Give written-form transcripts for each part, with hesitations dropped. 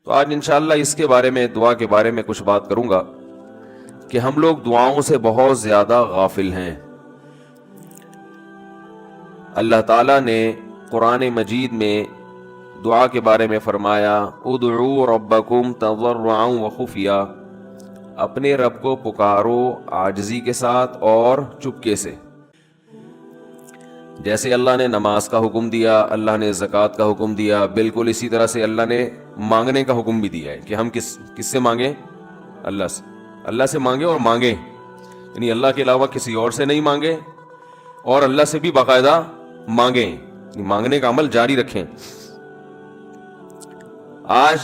تو آج انشاءاللہ اس کے بارے میں، دعا کے بارے میں کچھ بات کروں گا کہ ہم لوگ دعاؤں سے بہت زیادہ غافل ہیں۔ اللہ تعالیٰ نے قرآن مجید میں دعا کے بارے میں فرمایا ادعوا ربکم تضرعا وخفیا، اپنے رب کو پکارو عاجزی کے ساتھ اور چپکے سے۔ جیسے اللہ نے نماز کا حکم دیا، اللہ نے زکوٰۃ کا حکم دیا، بالکل اسی طرح سے اللہ نے مانگنے کا حکم بھی دیا ہے کہ ہم کس سے مانگیں؟ اللہ سے۔ اللہ سے مانگیں اور مانگیں، یعنی اللہ کے علاوہ کسی اور سے نہیں مانگیں، اور اللہ سے بھی باقاعدہ مانگیں، یعنی مانگنے کا عمل جاری رکھیں۔ آج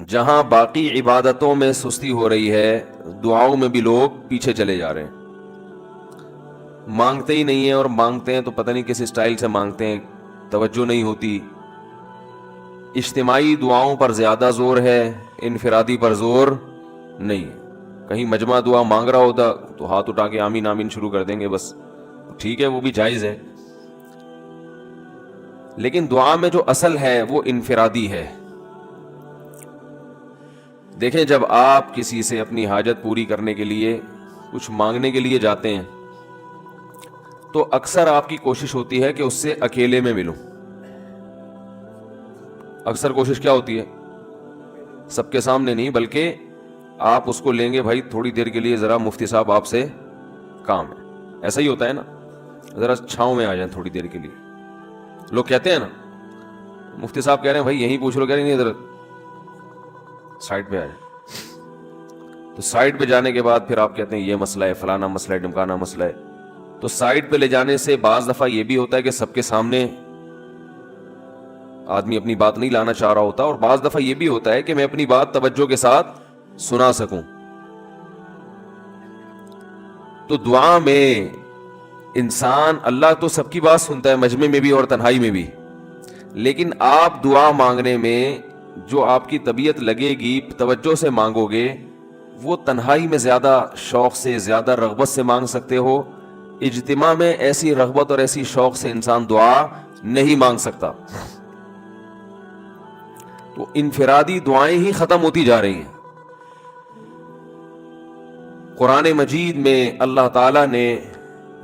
جہاں باقی عبادتوں میں سستی ہو رہی ہے، دعاؤں میں بھی لوگ پیچھے چلے جا رہے ہیں، مانگتے ہی نہیں ہیں، اور مانگتے ہیں تو پتہ نہیں کس اسٹائل سے مانگتے ہیں، توجہ نہیں ہوتی۔ اجتماعی دعاؤں پر زیادہ زور ہے، انفرادی پر زور نہیں ہے۔ کہیں مجمع دعا مانگ رہا ہوتا تو ہاتھ اٹھا کے آمین آمین شروع کر دیں گے، بس ٹھیک ہے، وہ بھی جائز ہے، لیکن دعا میں جو اصل ہے وہ انفرادی ہے۔ دیکھیں، جب آپ کسی سے اپنی حاجت پوری کرنے کے لیے، کچھ مانگنے کے لیے جاتے ہیں، تو اکثر آپ کی کوشش ہوتی ہے کہ اس سے اکیلے میں ملوں۔ اکثر کوشش کیا ہوتی ہے؟ سب کے سامنے نہیں، بلکہ آپ اس کو لیں گے، بھائی تھوڑی دیر کے لیے ذرا مفتی صاحب آپ سے کام ہے۔ ایسا ہی ہوتا ہے نا، ذرا چھاؤں میں آ جائیں تھوڑی دیر کے لیے۔ لوگ کہتے ہیں نا، مفتی صاحب کہہ رہے ہیں بھائی یہیں پوچھ لو، کہہ رہے نہیں ادھر سائڈ پہ آ جائیں۔ تو سائڈ پہ جانے کے بعد پھر آپ کہتے ہیں یہ مسئلہ ہے، فلانا مسئلہ ہے، ڈمکانا مسئلہ ہے۔ تو سائڈ پہ لے جانے سے بعض دفعہ یہ بھی ہوتا ہے کہ سب کے سامنے آدمی اپنی بات نہیں لانا چاہ رہا ہوتا، اور بعض دفعہ یہ بھی ہوتا ہے کہ میں اپنی بات توجہ کے ساتھ سنا سکوں۔ تو دعا میں انسان، اللہ تو سب کی بات سنتا ہے، مجمع میں بھی اور تنہائی میں بھی، لیکن آپ دعا مانگنے میں جو آپ کی طبیعت لگے گی، توجہ سے مانگو گے، وہ تنہائی میں زیادہ شوق سے، زیادہ رغبت سے مانگ سکتے ہو۔ اجتماع میں ایسی رغبت اور ایسی شوق سے انسان دعا نہیں مانگ سکتا۔ تو انفرادی دعائیں ہی ختم ہوتی جا رہی ہیں۔ قرآن مجید میں اللہ تعالیٰ نے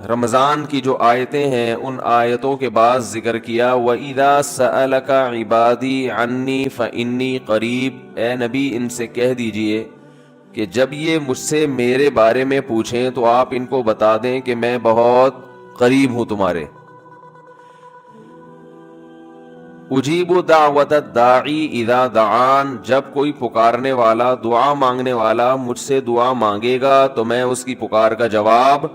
رمضان کی جو آیتیں ہیں، ان آیتوں کے بعد ذکر کیا وَإِذَا سَأَلَكَ عِبَادِي عَنِّي فَإِنِّي قَرِيب، اے نبی ان سے کہہ دیجئے کہ جب یہ مجھ سے میرے بارے میں پوچھیں تو آپ ان کو بتا دیں کہ میں بہت قریب ہوں تمہارے۔ اجیب دعوت الداعی اذا دعان، جب کوئی پکارنے والا، دعا مانگنے والا مجھ سے دعا مانگے گا تو میں اس کی پکار کا جواب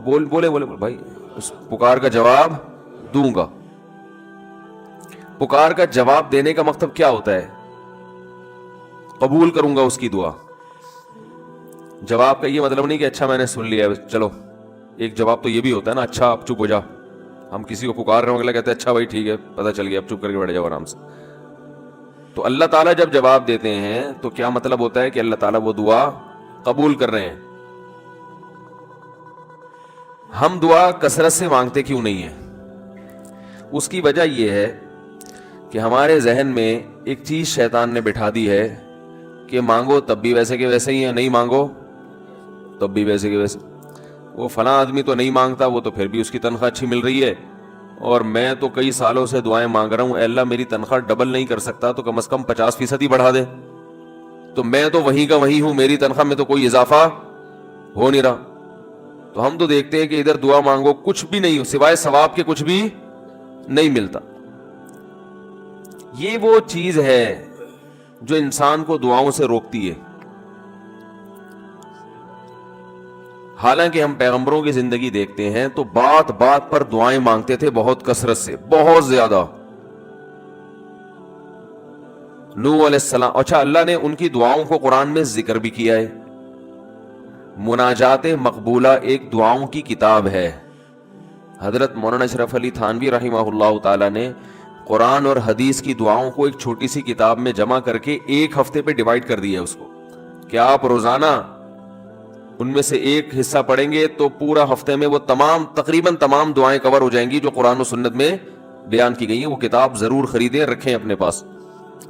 بولے بھائی، اس پکار کا جواب دوں گا۔ پکار کا جواب دینے کا مطلب کیا ہوتا ہے؟ قبول کروں گا اس کی دعا۔ جواب کا یہ مطلب نہیں کہ اچھا میں نے سن لیا چلو، ایک جواب تو یہ بھی ہوتا ہے نا، اچھا اب چپ ہو جا۔ ہم کسی کو پکار رہے ہوں، اگلا کہتے ہیں اچھا بھائی ٹھیک ہے، پتہ چل گیا، اب چپ کر کے بیٹھ جاؤ آرام سے۔ تو اللہ تعالیٰ جب جواب دیتے ہیں تو کیا مطلب ہوتا ہے کہ اللہ تعالیٰ وہ دعا قبول کر رہے ہیں۔ ہم دعا کثرت سے مانگتے کیوں نہیں ہیں؟ اس کی وجہ یہ ہے کہ ہمارے ذہن میں ایک چیز شیطان نے بٹھا دی ہے کہ مانگو تب بھی ویسے کے ویسے ہی ہیں، نہیں مانگو تب بھی ویسے کے ویسے۔ وہ فلاں آدمی تو نہیں مانگتا، وہ تو پھر بھی اس کی تنخواہ اچھی مل رہی ہے، اور میں تو کئی سالوں سے دعائیں مانگ رہا ہوں، اے اللہ میری تنخواہ ڈبل نہیں کر سکتا تو کم از کم 50% ہی بڑھا دے، تو میں تو وہیں کا وہیں ہوں، میری تنخواہ میں تو کوئی اضافہ ہو نہیں رہا۔ تو ہم تو دیکھتے ہیں کہ ادھر دعا مانگو کچھ بھی نہیں، سوائے ثواب کے کچھ بھی نہیں ملتا۔ یہ وہ چیز ہے جو انسان کو دعاؤں سے روکتی ہے۔ حالانکہ ہم پیغمبروں کی زندگی دیکھتے ہیں تو بات بات پر دعائیں مانگتے تھے، بہت کثرت سے، بہت زیادہ۔ نوح علیہ السلام، اچھا اللہ نے ان کی دعاؤں کو قرآن میں ذکر بھی کیا ہے۔ مناجات مقبولہ ایک دعاؤں کی کتاب ہے۔ حضرت مولانا اشرف علی تھانوی رحمہ اللہ تعالی نے قرآن اور حدیث کی دعاؤں کو ایک چھوٹی سی کتاب میں جمع کر کے ایک ہفتے پہ ڈیوائیڈ کر دیا ہے اس کو، کہ آپ روزانہ ان میں سے ایک حصہ پڑھیں گے تو پورا ہفتے میں وہ تقریباً تمام دعائیں کور ہو جائیں گی جو قرآن و سنت میں بیان کی گئی ہیں۔ وہ کتاب ضرور خریدیں، رکھیں اپنے پاس۔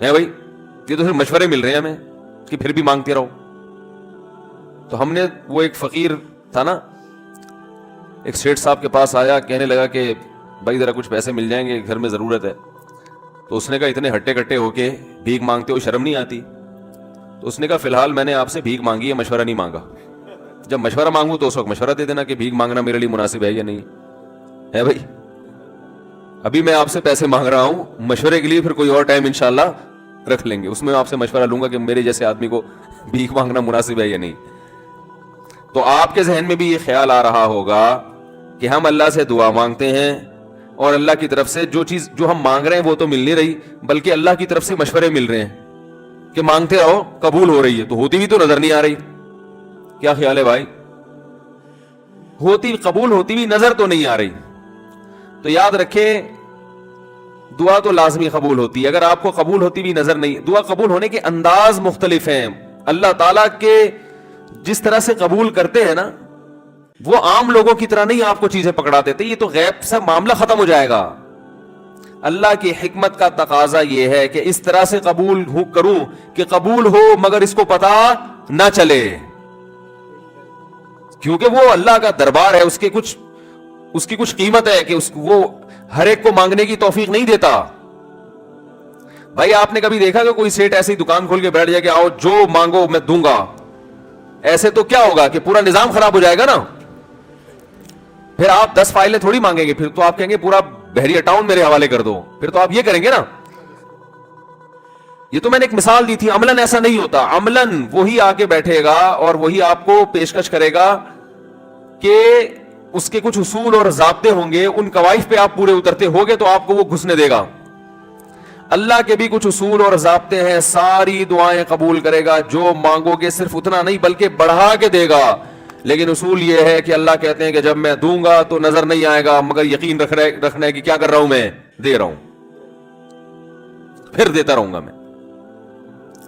ہے بھائی, یہ تو صرف مشورے مل رہے ہیں ہمیں کہ پھر بھی مانگتے رہو. تو ہم نے, وہ ایک فقیر تھا نا, ایک سیٹھ صاحب کے پاس آیا, کہنے لگا کہ بھائی ذرا کچھ پیسے مل جائیں گے, گھر میں ضرورت ہے. تو اس نے کہا اتنے ہٹے کٹے ہو کے بھیک مانگتے ہو, شرم نہیں آتی؟ تو اس نے کہا فی الحال میں نے آپ سے بھیک مانگی ہے, مشورہ نہیں مانگا. جب مشورہ مانگوں تو اس وقت مشورہ دے دینا کہ بھیک مانگنا میرے لیے مناسب ہے یا نہیں ہے. بھائی ابھی میں آپ سے پیسے مانگ رہا ہوں, مشورے کے لیے پھر کوئی اور ٹائم انشاءاللہ رکھ لیں گے, اس میں آپ سے مشورہ لوں گا کہ میرے جیسے آدمی کو بھیک مانگنا مناسب ہے یا نہیں. تو آپ کے ذہن میں بھی یہ خیال آ رہا ہوگا کہ ہم اللہ سے دعا مانگتے ہیں اور اللہ کی طرف سے جو چیز جو ہم مانگ رہے ہیں وہ تو مل نہیں رہی, بلکہ اللہ کی طرف سے مشورے مل رہے ہیں کہ مانگتے رہو, قبول ہو رہی ہے. تو ہوتی بھی تو نظر نہیں آ رہی. کیا خیال ہے بھائی؟ ہوتی, قبول ہوتی بھی نظر تو نہیں آ رہی. تو یاد رکھیں, دعا تو لازمی قبول ہوتی ہے. اگر آپ کو قبول ہوتی بھی نظر نہیں, دعا قبول ہونے کے انداز مختلف ہیں. اللہ تعالیٰ کے جس طرح سے قبول کرتے ہیں نا, وہ عام لوگوں کی طرح نہیں آپ کو چیزیں پکڑا دیتے. یہ تو غیب سے معاملہ ختم ہو جائے گا. اللہ کی حکمت کا تقاضا یہ ہے کہ اس طرح سے قبول کروں کہ قبول ہو مگر اس کو پتا نہ چلے, کیونکہ وہ اللہ کا دربار ہے, اس کی کچھ قیمت ہے کہ وہ ہر ایک کو مانگنے کی توفیق نہیں دیتا. بھائی آپ نے کبھی دیکھا کہ کوئی سیٹ ایسی دکان کھول کے بیٹھ جائے کہ آؤ جو مانگو میں دوں گا؟ ایسے تو کیا ہوگا کہ پورا نظام خراب ہو جائے گا نا. پھر آپ 10 فائلیں تھوڑی مانگیں گے, پھر تو آپ کہیں گے پورا بحریہ ٹاؤن میرے حوالے کر دو, پھر تو آپ یہ کریں گے نا. یہ تو میں نے ایک مثال دی تھی. عملاً ایسا نہیں ہوتا. عملاً وہی آ کے بیٹھے گا اور وہی آپ کو پیشکش کرے گا کہ اس کے کچھ اصول اور ضابطے ہوں گے, ان قواعد پہ آپ پورے اترتے ہوگے تو آپ کو وہ گھسنے دے گا. اللہ کے بھی کچھ اصول اور ضابطے ہیں, ساری دعائیں قبول کرے گا. جو مانگو گے صرف اتنا نہیں بلکہ بڑھا کے دے گا. لیکن اصول یہ ہے کہ اللہ کہتے ہیں کہ جب میں دوں گا تو نظر نہیں آئے گا, مگر یقین رکھنا ہے کہ کیا کر رہا ہوں, میں دے رہا ہوں, پھر دیتا رہوں گا میں.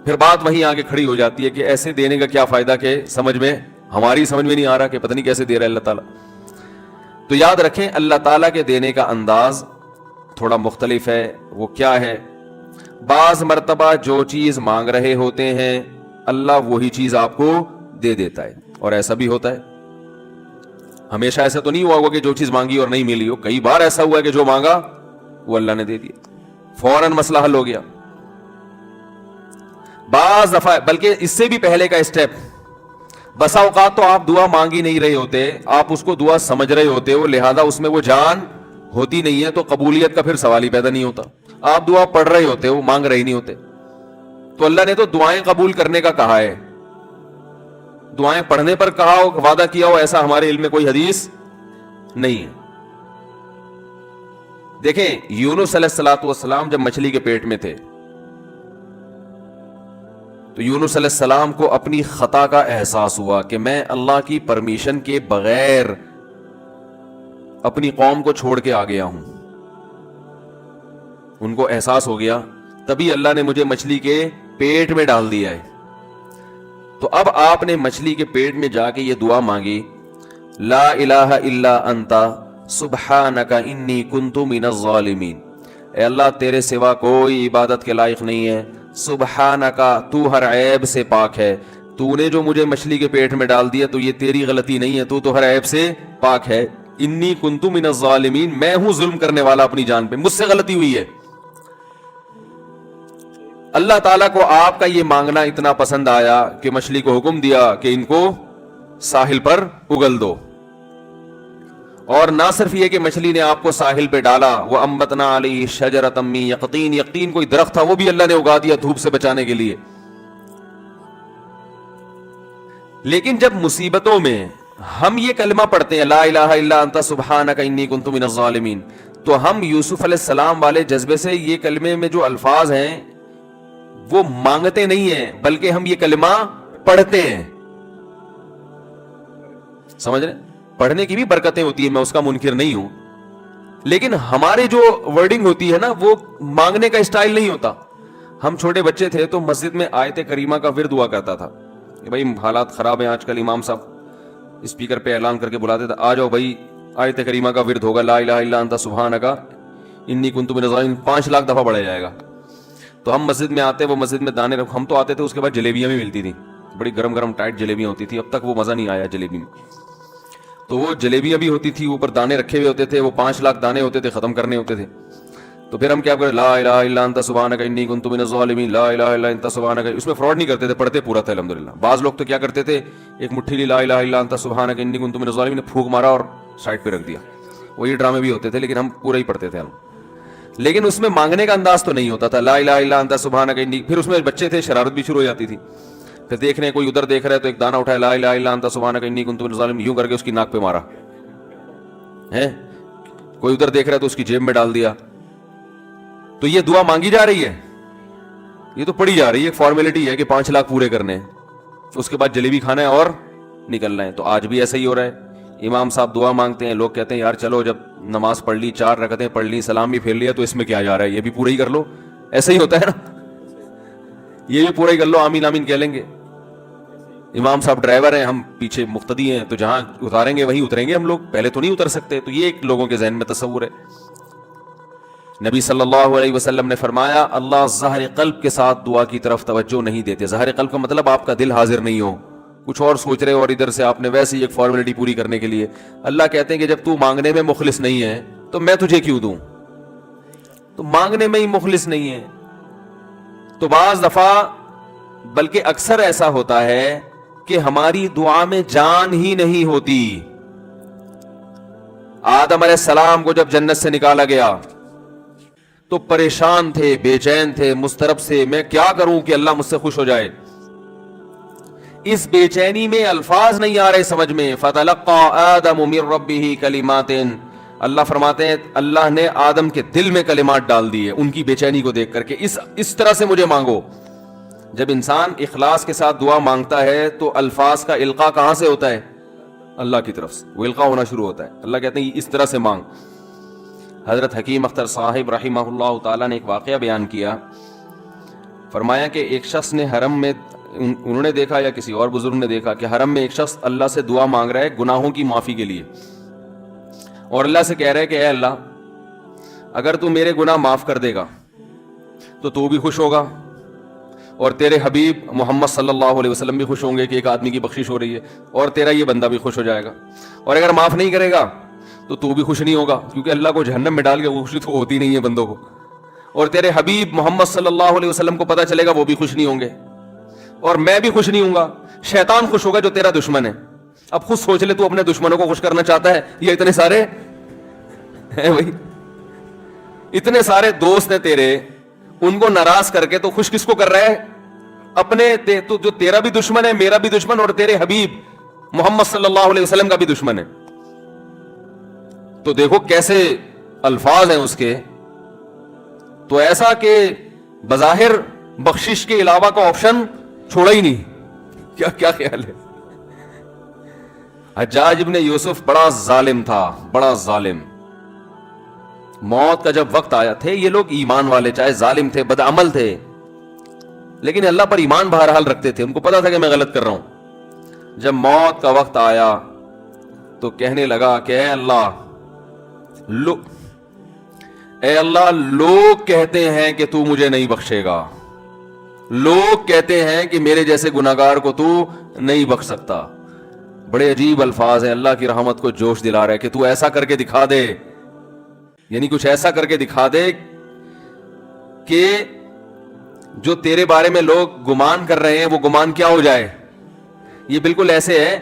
پھر بات وہیں آگے کھڑی ہو جاتی ہے کہ ایسے دینے کا کیا فائدہ کہ ہماری سمجھ میں نہیں آ رہا کہ پتہ نہیں کیسے دے رہا ہے اللہ تعالیٰ. تو یاد رکھیں اللہ تعالیٰ کے دینے کا انداز تھوڑا مختلف ہے. وہ کیا ہے؟ بعض مرتبہ جو چیز مانگ رہے ہوتے ہیں اللہ وہی چیز آپ کو دے دیتا ہے, اور ایسا بھی ہوتا ہے. ہمیشہ ایسا تو نہیں ہوا ہوگا کہ جو چیز مانگی اور نہیں ملی ہو. کئی بار ایسا ہوا ہے کہ جو مانگا وہ اللہ نے دے دیا, فوراً مسئلہ حل ہو گیا. بعض دفعہ بلکہ اس سے بھی پہلے کا اسٹیپ, بسا اوقات تو آپ دعا مانگ ہی نہیں رہے ہوتے, آپ اس کو دعا سمجھ رہے ہوتے ہو, لہذا اس میں وہ جان ہوتی نہیں ہے, تو قبولیت کا پھر سوال ہی پیدا نہیں ہوتا. آپ دعا پڑھ رہے ہوتے ہو, مانگ رہے نہیں ہوتے. تو اللہ نے تو دعائیں قبول کرنے کا کہا ہے, دعائیں پڑھنے پر کہا ہو, وعدہ کیا ہو, ایسا ہمارے علم میں کوئی حدیث نہیں ہے. دیکھیں یونس علیہ الصلوۃ والسلام جب مچھلی کے پیٹ میں تھے تو یونس علیہ السلام کو اپنی خطا کا احساس ہوا کہ میں اللہ کی پرمیشن کے بغیر اپنی قوم کو چھوڑ کے آ گیا ہوں. ان کو احساس ہو گیا, تبھی اللہ نے مجھے مچھلی کے پیٹ میں ڈال دیا ہے. تو اب آپ نے مچھلی کے پیٹ میں جا کے یہ دعا مانگی, لا الہ الا انت سبحانک انی کنت من الظالمین. اے اللہ تیرے سوا کوئی عبادت کے لائق نہیں ہے, سبحانکا تو ہر عیب سے پاک ہے. تو نے جو مجھے مچھلی کے پیٹ میں ڈال دیا تو یہ تیری غلطی نہیں ہے, تو ہر عیب سے پاک ہے. انی کنت من الظالمین, میں ہوں ظلم کرنے والا اپنی جان پہ, مجھ سے غلطی ہوئی ہے. اللہ تعالیٰ کو آپ کا یہ مانگنا اتنا پسند آیا کہ مچھلی کو حکم دیا کہ ان کو ساحل پر اگل دو. اور نہ صرف یہ کہ مچھلی نے آپ کو ساحل پہ ڈالا, وہ انبتنا علیہ شجرۃ من یقطین, یقطین کوئی درخت تھا وہ بھی اللہ نے اگا دیا دھوپ سے بچانے کے لیے. لیکن جب مصیبتوں میں ہم یہ کلمہ پڑھتے ہیں لا الہ الا انت سبحانک انی کنت من الظالمین, تو ہم یوسف علیہ السلام والے جذبے سے یہ کلمے میں جو الفاظ ہیں وہ مانگتے نہیں ہیں, بلکہ ہم یہ کلمہ پڑھتے ہیں. سمجھ رہے؟ پڑھنے کی بھی برکتیں ہوتی ہیں, میں اس کا منکر نہیں ہوں, لیکن ہمارے جو ورڈنگ ہوتی ہے نا وہ مانگنے کا اسٹائل نہیں ہوتا. ہم چھوٹے بچے تھے تو مسجد میں آیت کریمہ کا ورد ہوا کرتا تھا کہ بھائی حالات خراب ہیں آج کل, امام صاحب اسپیکر پہ اعلان کر کے بلاتے تھے, آ جاؤ بھائی آیت کریمہ کا ورد ہوگا, لا الہ الا انت سبحانک انی کنت من الظالمین, 5 لاکھ دفعہ پڑھا جائے گا. تو ہم مسجد میں آتے, وہ مسجد میں دانے رکھ, ہم تو آتے تھے, اس کے بعد جلیبیاں بھی ملتی تھیں, بڑی گرم گرم ٹائٹ جلیبیاں ہوتی تھی. اب تک وہ مزہ نہیں آیا جلیبی میں. تو وہ جلیبیاں بھی ہوتی تھی, اوپر دانے رکھے ہوئے ہوتے تھے, وہ 5 لاکھ دانے ہوتے تھے, ختم کرنے ہوتے تھے. تو پھر ہم کیا کریں, لا الہ الا انت سبحانک انی کنت من الظالمین, لا الہ الا انت سبحانک. اس میں فراڈ نہیں کرتے تھے, پڑھتے پورا تھا الحمدللہ. بعض لوگ تو کیا کرتے تھے, ایک مٹھی لی لا الہ الا انت سبحانک انی کنت من الظالمین, پھونک مارا اور سائڈ پہ رکھ دیا. وہی ڈرامے بھی ہوتے تھے, لیکن ہم پورا ہی پڑھتے تھے ہم. لیکن اس میں مانگنے کا انداز تو نہیں ہوتا تھا, لا الہ الا انت سبحانک انی. پھر اس میں بچے تھے, شرارت بھی شروع ہو جاتی تھی. پھر دیکھ رہے ہیں کوئی ادھر دیکھ رہا ہے تو ایک دانہ اٹھایا, لا الہ الا انت سبحانک انی کنت من الظالمین, یوں کر کے اس کی ناک پہ مارا ہے. کوئی ادھر دیکھ رہا ہے تو اس کی جیب میں ڈال دیا. تو یہ دعا مانگی جا رہی ہے, یہ تو پڑھی جا رہی ہے. ایک فارمیلٹی ہے کہ 5 لاکھ پورے کرنے ہیں, اس کے بعد جلیبی کھانا ہے اور نکلنا ہے. تو آج بھی ایسا ہی ہو رہا ہے. امام صاحب دعا مانگتے ہیں, لوگ کہتے ہیں یار چلو جب نماز پڑھ لی, 4 رکعتیں پڑھ لی, سلام بھی پھیر لیا, تو اس میں کیا جا رہا ہے, یہ بھی پورا ہی کر لو. ایسا ہی ہوتا ہے نا, یہ بھی پورا ہی کر لو, آمین آمین کہہ لیں گے. امام صاحب ڈرائیور ہیں, ہم پیچھے مقتدی ہیں, تو جہاں اتاریں گے وہیں اتریں گے ہم لوگ, پہلے تو نہیں اتر سکتے. تو یہ ایک لوگوں کے ذہن میں تصور ہے. نبی صلی اللہ علیہ وسلم نے فرمایا, اللہ ظاہر قلب کے ساتھ دعا کی طرف توجہ نہیں دیتے. ظاہر قلب کا مطلب آپ کا دل حاضر نہیں ہو, کچھ اور سوچ رہے ہو, اور ادھر سے آپ نے ویسے ہی ایک فارمیلٹی پوری کرنے کے لیے. اللہ کہتے ہیں کہ جب تو مانگنے میں مخلص نہیں ہے تو میں تجھے کیوں دوں. تو مانگنے میں ہی مخلص نہیں ہے. تو بعض دفعہ بلکہ اکثر ایسا ہوتا ہے کہ ہماری دعا میں جان ہی نہیں ہوتی. آدم علیہ السلام کو جب جنت سے نکالا گیا تو پریشان تھے, بے چین تھے, مضطرب سے, میں کیا کروں کہ اللہ مجھ سے خوش ہو جائے. اس بے چینی میں الفاظ نہیں آ رہے سمجھ میں. فتلقى آدم من ربه کلمات, اللہ فرماتے ہیں اللہ نے آدم کے دل میں کلمات ڈال دیے ان کی بے چینی کو دیکھ کر کے, اس طرح سے مجھے مانگو. جب انسان اخلاص کے ساتھ دعا مانگتا ہے تو الفاظ کا القاء کہاں سے ہوتا ہے, اللہ کی طرف سے وہ القاء ہونا شروع ہوتا ہے. اللہ کہتے ہیں اس طرح سے مانگ. حضرت حکیم اختر صاحب رحمہ اللہ تعالیٰ نے ایک واقعہ بیان کیا. فرمایا کہ ایک شخص نے حرم میں, انہوں نے دیکھا یا کسی اور بزرگ نے دیکھا کہ حرم میں ایک شخص اللہ سے دعا مانگ رہا ہے گناہوں کی معافی کے لیے, اور اللہ سے کہہ رہا ہے کہ اے اللہ اگر تو میرے گناہ معاف کر دے گا تو بھی خوش ہوگا, اور تیرے حبیب محمد صلی اللہ علیہ وسلم بھی خوش ہوں گے کہ ایک آدمی کی بخشش ہو رہی ہے, اور تیرا یہ بندہ بھی خوش ہو جائے گا. اور اگر معاف نہیں کرے گا تو بھی خوش نہیں ہوگا, کیونکہ اللہ کو جہنم میں ڈال کے خوشی تو ہوتی نہیں ہے بندوں کو. اور تیرے حبیب محمد صلی اللہ علیہ وسلم کو پتہ چلے گا, وہ بھی خوش نہیں ہوں گے, اور میں بھی خوش نہیں ہوں گا. شیطان خوش ہوگا جو تیرا دشمن ہے. اب خود سوچ لے, تو اپنے دشمنوں کو خوش کرنا چاہتا ہے, یہ اتنے سارے ہیں بھائی, اتنے سارے دوست ہیں تیرے, ان کو ناراض کر کے تو خوش کس کو کر رہا ہے, اپنے. تو جو تیرا بھی دشمن ہے, میرا بھی دشمن, اور تیرے حبیب محمد صلی اللہ علیہ وسلم کا بھی دشمن ہے. تو دیکھو کیسے الفاظ ہیں اس کے. تو ایسا کہ بظاہر بخشش کے علاوہ کا آپشن چھوڑا ہی نہیں. کیا خیال ہے؟ حجاج ابن یوسف بڑا ظالم تھا, بڑا ظالم. موت کا جب وقت آیا, تھے یہ لوگ ایمان والے, چاہے ظالم تھے, بدعمل تھے, لیکن اللہ پر ایمان بہرحال رکھتے تھے. ان کو پتا تھا کہ میں غلط کر رہا ہوں. جب موت کا وقت آیا تو کہنے لگا کہ اے اللہ لوگ کہتے ہیں کہ تو مجھے نہیں بخشے گا, لوگ کہتے ہیں کہ میرے جیسے گناہگار کو تو نہیں بخش سکتا. بڑے عجیب الفاظ ہیں, اللہ کی رحمت کو جوش دلا رہا ہے کہ تو ایسا کر کے دکھا دے, یعنی کچھ ایسا کر کے دکھا دے کہ جو تیرے بارے میں لوگ گمان کر رہے ہیں وہ گمان کیا ہو جائے. یہ بالکل ایسے ہے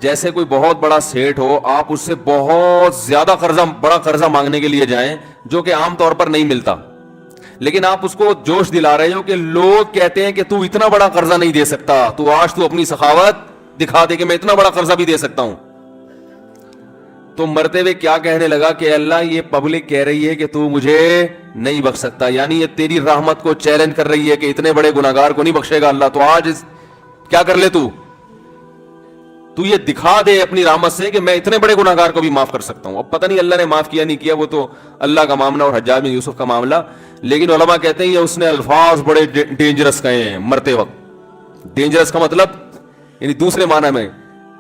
جیسے کوئی بہت بڑا سیٹ ہو, آپ اس سے بہت زیادہ بڑا قرضہ مانگنے کے لیے جائیں جو کہ عام طور پر نہیں ملتا, لیکن آپ اس کو جوش دلا رہے ہو کہ لوگ کہتے ہیں کہ تو اتنا بڑا قرضہ نہیں دے سکتا, تو آج تو اپنی سخاوت دکھا دے کہ میں اتنا بڑا قرضہ بھی دے سکتا ہوں. تو مرتے ہوئے کیا کہنے لگا کہ اللہ یہ پبلک کہہ رہی ہے کہ تو مجھے نہیں بخش سکتا, یعنی یہ تیری رحمت کو چیلنج کر رہی ہے کہ اتنے بڑے گناہگار کو نہیں بخشے گا اللہ, تو آج کیا کر لے, تو یہ دکھا دے اپنی رحمت سے کہ میں اتنے بڑے گناہگار کو بھی معاف کر سکتا ہوں. اب پتہ نہیں اللہ نے معاف کیا نہیں کیا, وہ تو اللہ کا معاملہ اور حجاج بن یوسف کا معاملہ, لیکن علماء کہتے ہیں یہ اس نے الفاظ بڑے ڈینجرس کہے ہیں مرتے وقت. ڈینجرس کا مطلب یعنی دوسرے معنی میں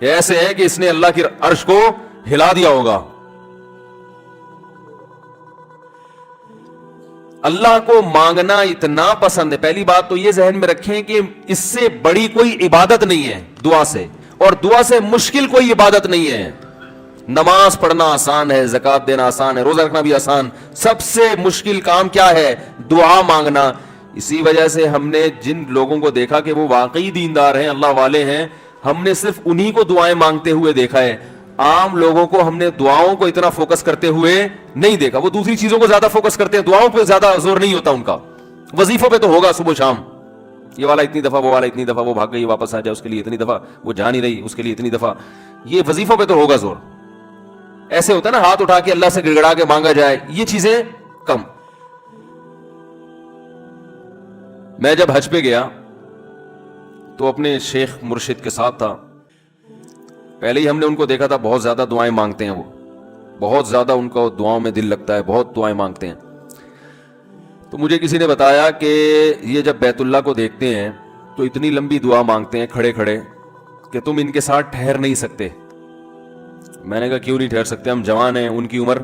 ایسے ہے کہ اس نے اللہ کی عرش کو ہلا دیا ہوگا. اللہ کو مانگنا اتنا پسند ہے. پہلی بات تو یہ ذہن میں رکھیں کہ اس سے بڑی کوئی عبادت نہیں ہے دعا سے, اور دعا سے مشکل کوئی عبادت نہیں ہے. نماز پڑھنا آسان ہے, زکات دینا آسان ہے, روزہ رکھنا بھی آسان. سب سے مشکل کام کیا ہے؟ دعا مانگنا. اسی وجہ سے ہم نے جن لوگوں کو دیکھا کہ وہ واقعی دیندار ہیں, اللہ والے ہیں, ہم نے صرف انہی کو دعائیں مانگتے ہوئے دیکھا ہے. عام لوگوں کو ہم نے دعاؤں کو اتنا فوکس کرتے ہوئے نہیں دیکھا. وہ دوسری چیزوں کو زیادہ فوکس کرتے ہیں, دعاؤں پہ زیادہ زور نہیں ہوتا ان کا. وظیفوں پہ تو ہوگا صبح شام, یہ والا اتنی دفعہ, وہ والا اتنی دفعہ, وہ بھاگ گئی واپس آ جائے اس کے لیے اتنی دفعہ, وہ جا نہیں رہی اس کے لیے اتنی دفعہ. یہ وظیفوں پہ تو ہوگا زور. ایسے ہوتا ہے نا ہاتھ اٹھا کے اللہ سے گڑگڑا کے مانگا جائے, یہ چیزیں کم. میں جب حج پہ گیا تو اپنے شیخ مرشد کے ساتھ تھا. پہلے ہی ہم نے ان کو دیکھا تھا, بہت زیادہ دعائیں مانگتے ہیں وہ, بہت زیادہ ان کو دعاؤں میں دل لگتا ہے, بہت دعائیں مانگتے ہیں. تو مجھے کسی نے بتایا کہ یہ جب بیت اللہ کو دیکھتے ہیں تو اتنی لمبی دعا مانگتے ہیں کھڑے کھڑے کہ تم ان کے ساتھ ٹھہر نہیں سکتے. میں نے کہا کیوں نہیں ٹھہر سکتے, ہم جوان ہیں, ان کی عمر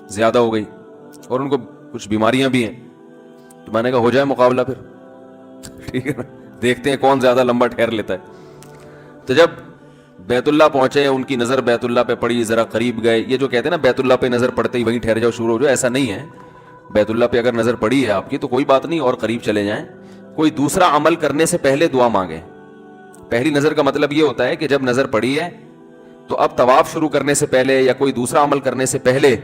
زیادہ ہو گئی اور ان کو کچھ بیماریاں بھی ہیں. تو میں نے کہا ہو جائے مقابلہ پھر, ٹھیک ہے نا, دیکھتے ہیں کون زیادہ لمبا ٹھہر لیتا ہے. تو جب بیت اللہ پہنچے, ان کی نظر بیت اللہ پہ پڑی, ذرا قریب گئے. یہ جو کہتے ہیں نا بیت اللہ پہ نظر پڑتے ہی وہیں ٹھہر جاؤ شروع ہو جاؤ, ایسا نہیں ہے. بیت اللہ پہ اگر نظر پڑی ہے آپ کی تو کوئی بات نہیں, اور قریب چلے جائیں. کوئی دوسرا عمل کرنے سے پہلے دعا مانگیں. پہلی نظر کا مطلب یہ ہوتا ہے کہ جب نظر پڑی ہے تو اب طواف شروع کرنے سے پہلے یا کوئی دوسرا عمل کرنے سے پہلے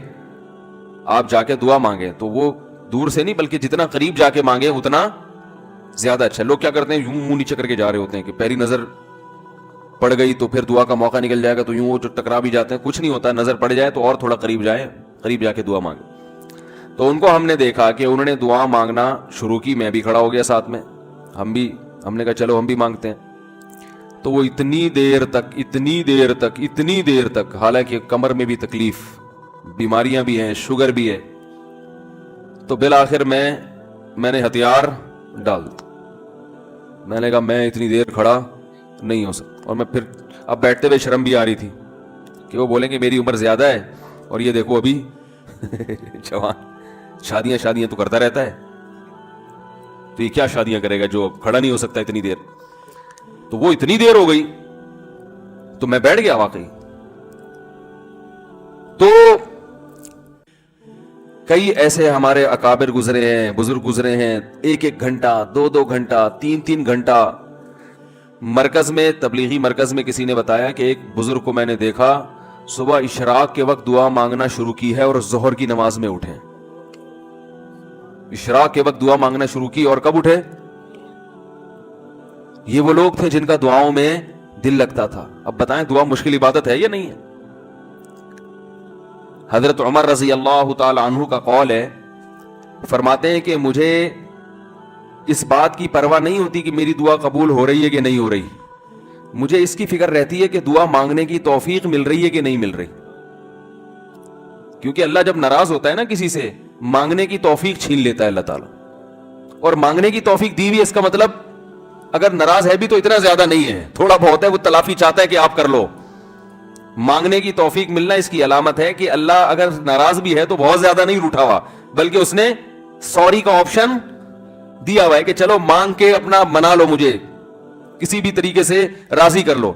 آپ جا کے دعا مانگیں. تو وہ دور سے نہیں بلکہ جتنا قریب جا کے مانگیں اتنا زیادہ اچھا. لوگ کیا کرتے ہیں, یوں منہ نیچے کر کے جا رہے ہوتے ہیں کہ پہلی نظر پڑ گئی تو پھر دعا کا موقع نکل جائے گا, تو یوں وہ ٹکرا بھی جاتے ہیں. کچھ نہیں ہوتا, نظر پڑ جائے تو اور تھوڑا قریب جائے, قریب جا کے دعا مانگے. تو ان کو ہم نے دیکھا کہ انہوں نے دعا مانگنا شروع کی, میں بھی کھڑا ہو گیا ساتھ میں, ہم نے کہا چلو ہم بھی مانگتے ہیں. تو وہ اتنی دیر تک حالانکہ کمر میں بھی تکلیف, بیماریاں بھی ہیں, شوگر بھی ہے, تو بالآخر میں نے ہتھیار ڈال دیا. میں نے کہا میں اتنی دیر کھڑا نہیں ہو سکتا. اور میں پھر اب بیٹھتے ہوئے شرم بھی آ رہی تھی کہ وہ بولیں کہ میری عمر زیادہ ہے اور یہ دیکھو ابھی جوان, شادیاں تو کرتا رہتا ہے, تو یہ کیا شادیاں کرے گا جو کھڑا نہیں ہو سکتا اتنی دیر. تو وہ اتنی دیر ہو گئی تو میں بیٹھ گیا واقعی. تو کئی ایسے ہمارے اکابر گزرے ہیں, بزرگ گزرے ہیں, 1 گھنٹہ 2 گھنٹہ 3 گھنٹہ. مرکز میں, تبلیغی مرکز میں کسی نے بتایا کہ ایک بزرگ کو میں نے دیکھا صبح اشراق کے وقت دعا مانگنا شروع کی ہے اور ظہر کی نماز میں اٹھے. اشراق کے وقت دعا مانگنا شروع کی اور کب اٹھے؟ یہ وہ لوگ تھے جن کا دعاؤں میں دل لگتا تھا. اب بتائیں دعا مشکل عبادت ہے یا نہیں ہے؟ حضرت عمر رضی اللہ تعالی عنہ کا قول ہے, فرماتے ہیں کہ مجھے اس بات کی پرواہ نہیں ہوتی کہ میری دعا قبول ہو رہی ہے کہ نہیں ہو رہی, مجھے اس کی فکر رہتی ہے کہ دعا مانگنے کی توفیق مل رہی ہے کہ نہیں مل رہی. کیونکہ اللہ جب ناراض ہوتا ہے نا کسی سے, مانگنے کی توفیق چھین لیتا ہے اللہ تعالیٰ. اور مانگنے کی توفیق دی ہوئی, اس کا مطلب اگر ناراض ہے بھی تو اتنا زیادہ نہیں ہے, تھوڑا بہت ہے, وہ تلافی چاہتا ہے کہ آپ کر لو. مانگنے کی توفیق ملنا اس کی علامت ہے کہ اللہ اگر ناراض بھی ہے تو بہت زیادہ نہیں روٹھا ہوا, بلکہ اس نے سوری کا آپشن دیا ہوا ہے کہ چلو مانگ کے اپنا منا لو, مجھے کسی بھی طریقے سے راضی کر لو.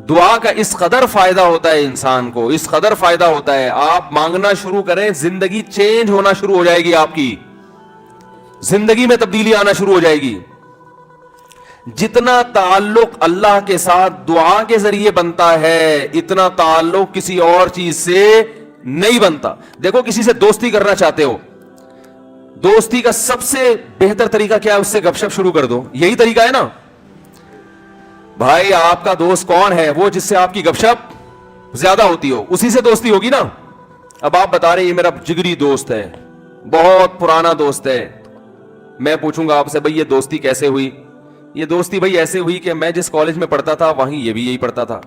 دعا کا اس قدر فائدہ ہوتا ہے انسان کو, اس قدر فائدہ ہوتا ہے. آپ مانگنا شروع کریں, زندگی چینج ہونا شروع ہو جائے گی, آپ کی زندگی میں تبدیلی آنا شروع ہو جائے گی. جتنا تعلق اللہ کے ساتھ دعا کے ذریعے بنتا ہے اتنا تعلق کسی اور چیز سے نہیں بنتا. دیکھو کسی سے دوستی کرنا چاہتے ہو, دوستی کا سب سے بہتر طریقہ کیا ہے؟ اس سے گپ شپ شروع کر دو. یہی طریقہ ہے نا بھائی. آپ کا دوست کون ہے؟ وہ جس سے آپ کی گپ شپ زیادہ ہوتی ہو, اسی سے دوستی ہوگی نا. اب آپ بتا رہے یہ میرا جگری دوست ہے, بہت پرانا دوست ہے. میں پوچھوں گا آپ سے بھائی یہ دوستی کیسے ہوئی؟ یہ دوستی بھائی ایسے ہوئی کہ میں جس کالج میں پڑھتا تھا وہیں یہ بھی یہی پڑھتا تھا,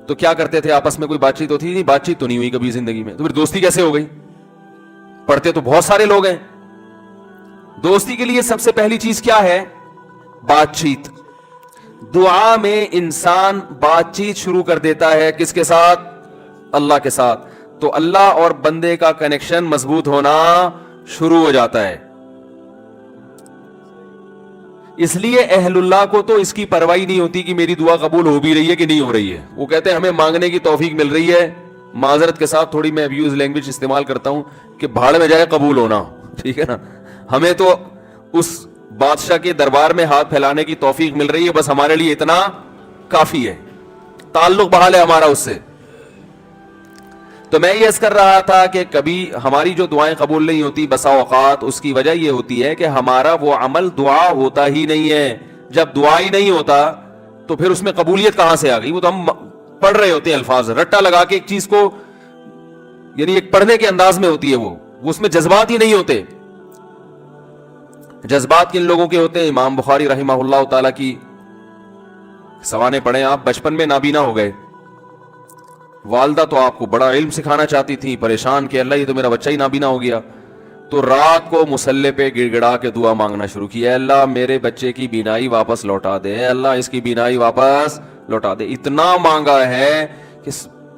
تو کیا کرتے تھے آپس میں, کوئی بات چیت ہوتی؟ نہیں, بات چیت تو نہیں ہوئی کبھی زندگی میں, تو پھر دوستی کیسے ہو گئی؟ پڑھتے تو بہت سارے لوگ ہیں. دوستی کے لیے سب سے پہلی چیز کیا ہے؟ بات چیت. دعا میں انسان بات چیت شروع کر دیتا ہے, کس کے ساتھ؟ اللہ کے ساتھ. تو اللہ اور بندے کا کنیکشن مضبوط ہونا شروع ہو جاتا ہے. اس لیے اہل اللہ کو تو اس کی پرواہ نہیں ہوتی کہ میری دعا قبول ہو بھی رہی ہے کہ نہیں ہو رہی ہے. وہ کہتے ہیں ہمیں مانگنے کی توفیق مل رہی ہے, معذرت کے ساتھ تھوڑی میں ابیوز لینگویج استعمال کرتا ہوں, کہ بھاڑ میں جائے قبول ہونا, ٹھیک ہے نا. ہمیں تو اس بادشاہ کے دربار میں ہاتھ پھیلانے کی توفیق مل رہی ہے, بس ہمارے لیے اتنا کافی ہے, تعلق بحال ہے ہمارا اس سے. تو میں یہ عرض کر رہا تھا کہ کبھی ہماری جو دعائیں قبول نہیں ہوتی بسا اوقات اس کی وجہ یہ ہوتی ہے کہ ہمارا وہ عمل دعا ہوتا ہی نہیں ہے. جب دعا ہی نہیں ہوتا تو پھر اس میں قبولیت کہاں سے آ گئی؟ وہ تو ہم پڑھ رہے ہوتے ہیں الفاظ رٹا لگا کے ایک چیز کو, یعنی ایک پڑھنے کے انداز میں ہوتی ہے, وہ اس میں جذبات ہی نہیں ہوتے. جذبات کن لوگوں کے ہوتے ہیں؟ امام بخاری رحمہ اللہ تعالی کی سوانے پڑھیں آپ, بچپن میں نابینا ہو گئے, والدہ تو آپ کو بڑا علم سکھانا چاہتی تھی, پریشان کہ اللہ یہ تو میرا بچہ ہی نابینا ہو گیا. تو رات کو مصلے پہ گڑ گڑا کے دعا مانگنا شروع کیا, اللہ میرے بچے کی بینائی واپس لوٹا دے, اللہ اس کی بینائی واپس لوٹا دے. اتنا مانگا ہے کہ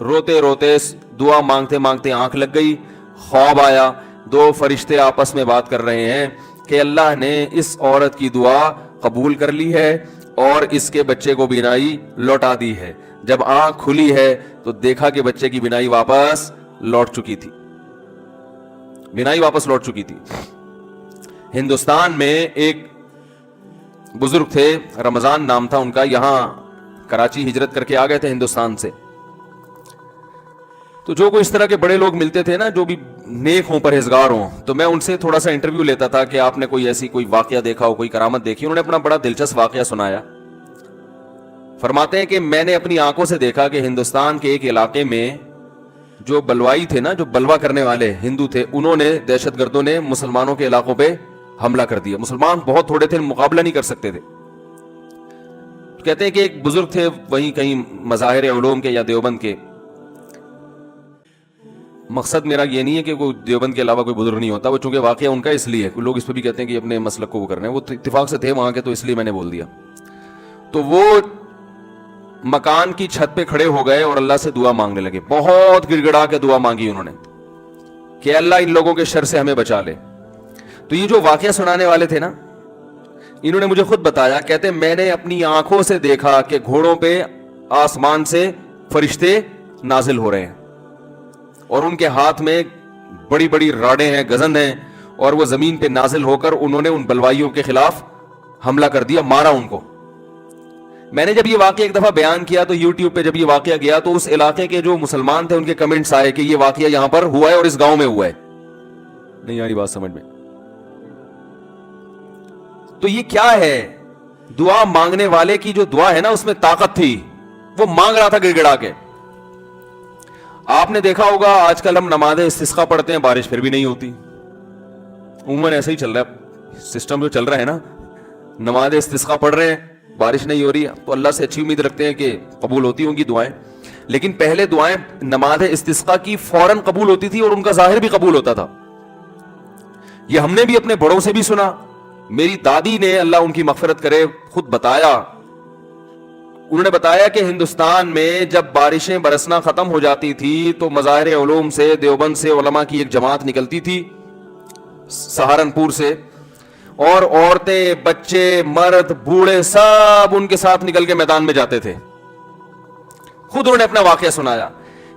روتے روتے دعا مانگتے مانگتے آنکھ لگ گئی, خواب آیا, دو فرشتے آپس میں بات کر رہے ہیں کہ اللہ نے اس عورت کی دعا قبول کر لی ہے اور اس کے بچے کو بینائی لوٹا دی ہے. جب آنکھ کھلی ہے تو دیکھا کہ بچے کی بینائی واپس لوٹ چکی تھی, بینائی واپس لوٹ چکی تھی. ہندوستان میں ایک بزرگ تھے, رمضان نام تھا ان کا, یہاں کراچی ہجرت کر کے آ گئے تھے ہندوستان سے. تو جو کوئی اس طرح کے بڑے لوگ ملتے تھے نا, جو بھی نیک ہوں پرہیزگار ہوں, تو میں ان سے تھوڑا سا انٹرویو لیتا تھا کہ آپ نے کوئی ایسی کوئی واقعہ دیکھا ہو, کوئی کرامت دیکھی. انہوں نے اپنا بڑا دلچسپ واقعہ سنایا. فرماتے ہیں کہ میں نے اپنی آنکھوں سے دیکھا کہ ہندوستان کے ایک علاقے میں جو بلوائی تھے نا, جو بلوا کرنے والے ہندو تھے, انہوں نے, دہشت گردوں نے مسلمانوں کے علاقوں پہ حملہ کر دیا. مسلمان بہت تھوڑے تھے, مقابلہ نہیں کر سکتے تھے. کہتے ہیں کہ ایک بزرگ تھے وہیں کہیں مظاہر علوم کے یا دیوبند کے. مقصد میرا یہ نہیں ہے کہ کوئی دیوبند کے علاوہ کوئی بزرگ نہیں ہوتا, وہ چونکہ واقعہ ان کا اس لیے, لوگ اس پہ بھی کہتے ہیں کہ اپنے مسلک کو وہ کرنا ہے, وہ اتفاق سے تھے وہاں کے, تو اس لیے میں نے بول دیا. تو وہ مکان کی چھت پہ کھڑے ہو گئے اور اللہ سے دعا مانگنے لگے. بہت گڑ گڑا کے دعا مانگی انہوں نے کہ اللہ ان لوگوں کے شر سے ہمیں بچا لے. تو یہ جو واقعہ سنانے والے تھے نا, انہوں نے مجھے خود بتایا, کہتے میں نے اپنی آنکھوں سے دیکھا کہ گھوڑوں پہ آسمان سے فرشتے نازل ہو رہے ہیں اور ان کے ہاتھ میں بڑی بڑی راڑیں ہیں, گزند ہیں, اور وہ زمین پہ نازل ہو کر انہوں نے ان بلوائیوں کے خلاف حملہ کر دیا, مارا ان کو. میں نے جب یہ واقعہ ایک دفعہ بیان کیا تو یوٹیوب پہ جب یہ واقعہ گیا تو اس علاقے کے جو مسلمان تھے ان کے کمنٹس آئے کہ یہ واقعہ یہاں پر ہوا ہے اور اس گاؤں میں ہوا ہے. نہیں آ رہی بات سمجھ میں؟ تو یہ کیا ہے؟ دعا مانگنے والے کی جو دعا ہے نا اس میں طاقت تھی, وہ مانگ رہا تھا گڑ گڑا کے. آپ نے دیکھا ہوگا آج کل ہم نماز استسقا پڑھتے ہیں, بارش پھر بھی نہیں ہوتی. عموماً ایسا ہی چل رہا ہے سسٹم جو چل رہا ہے نا, نماز استسقا پڑھ رہے ہیں, بارش نہیں ہو رہی, تو اللہ سے اچھی امید رکھتے ہیں کہ قبول ہوتی ہوں گی دعائیں. لیکن پہلے دعائیں نماز استسقا کی فوراً قبول ہوتی تھی اور ان کا ظاہر بھی قبول ہوتا تھا. یہ ہم نے بھی اپنے بڑوں سے بھی سنا. میری دادی نے, اللہ ان کی مغفرت کرے, خود بتایا, انہوں نے بتایا کہ ہندوستان میں جب بارشیں برسنا ختم ہو جاتی تھی تو مظاہر علوم سے, دیوبند سے علماء کی ایک جماعت نکلتی تھی, سہارنپور سے, اور عورتیں, بچے, مرد, بوڑھے سب ان کے ساتھ نکل کے میدان میں جاتے تھے. خود انہوں نے اپنا واقعہ سنایا,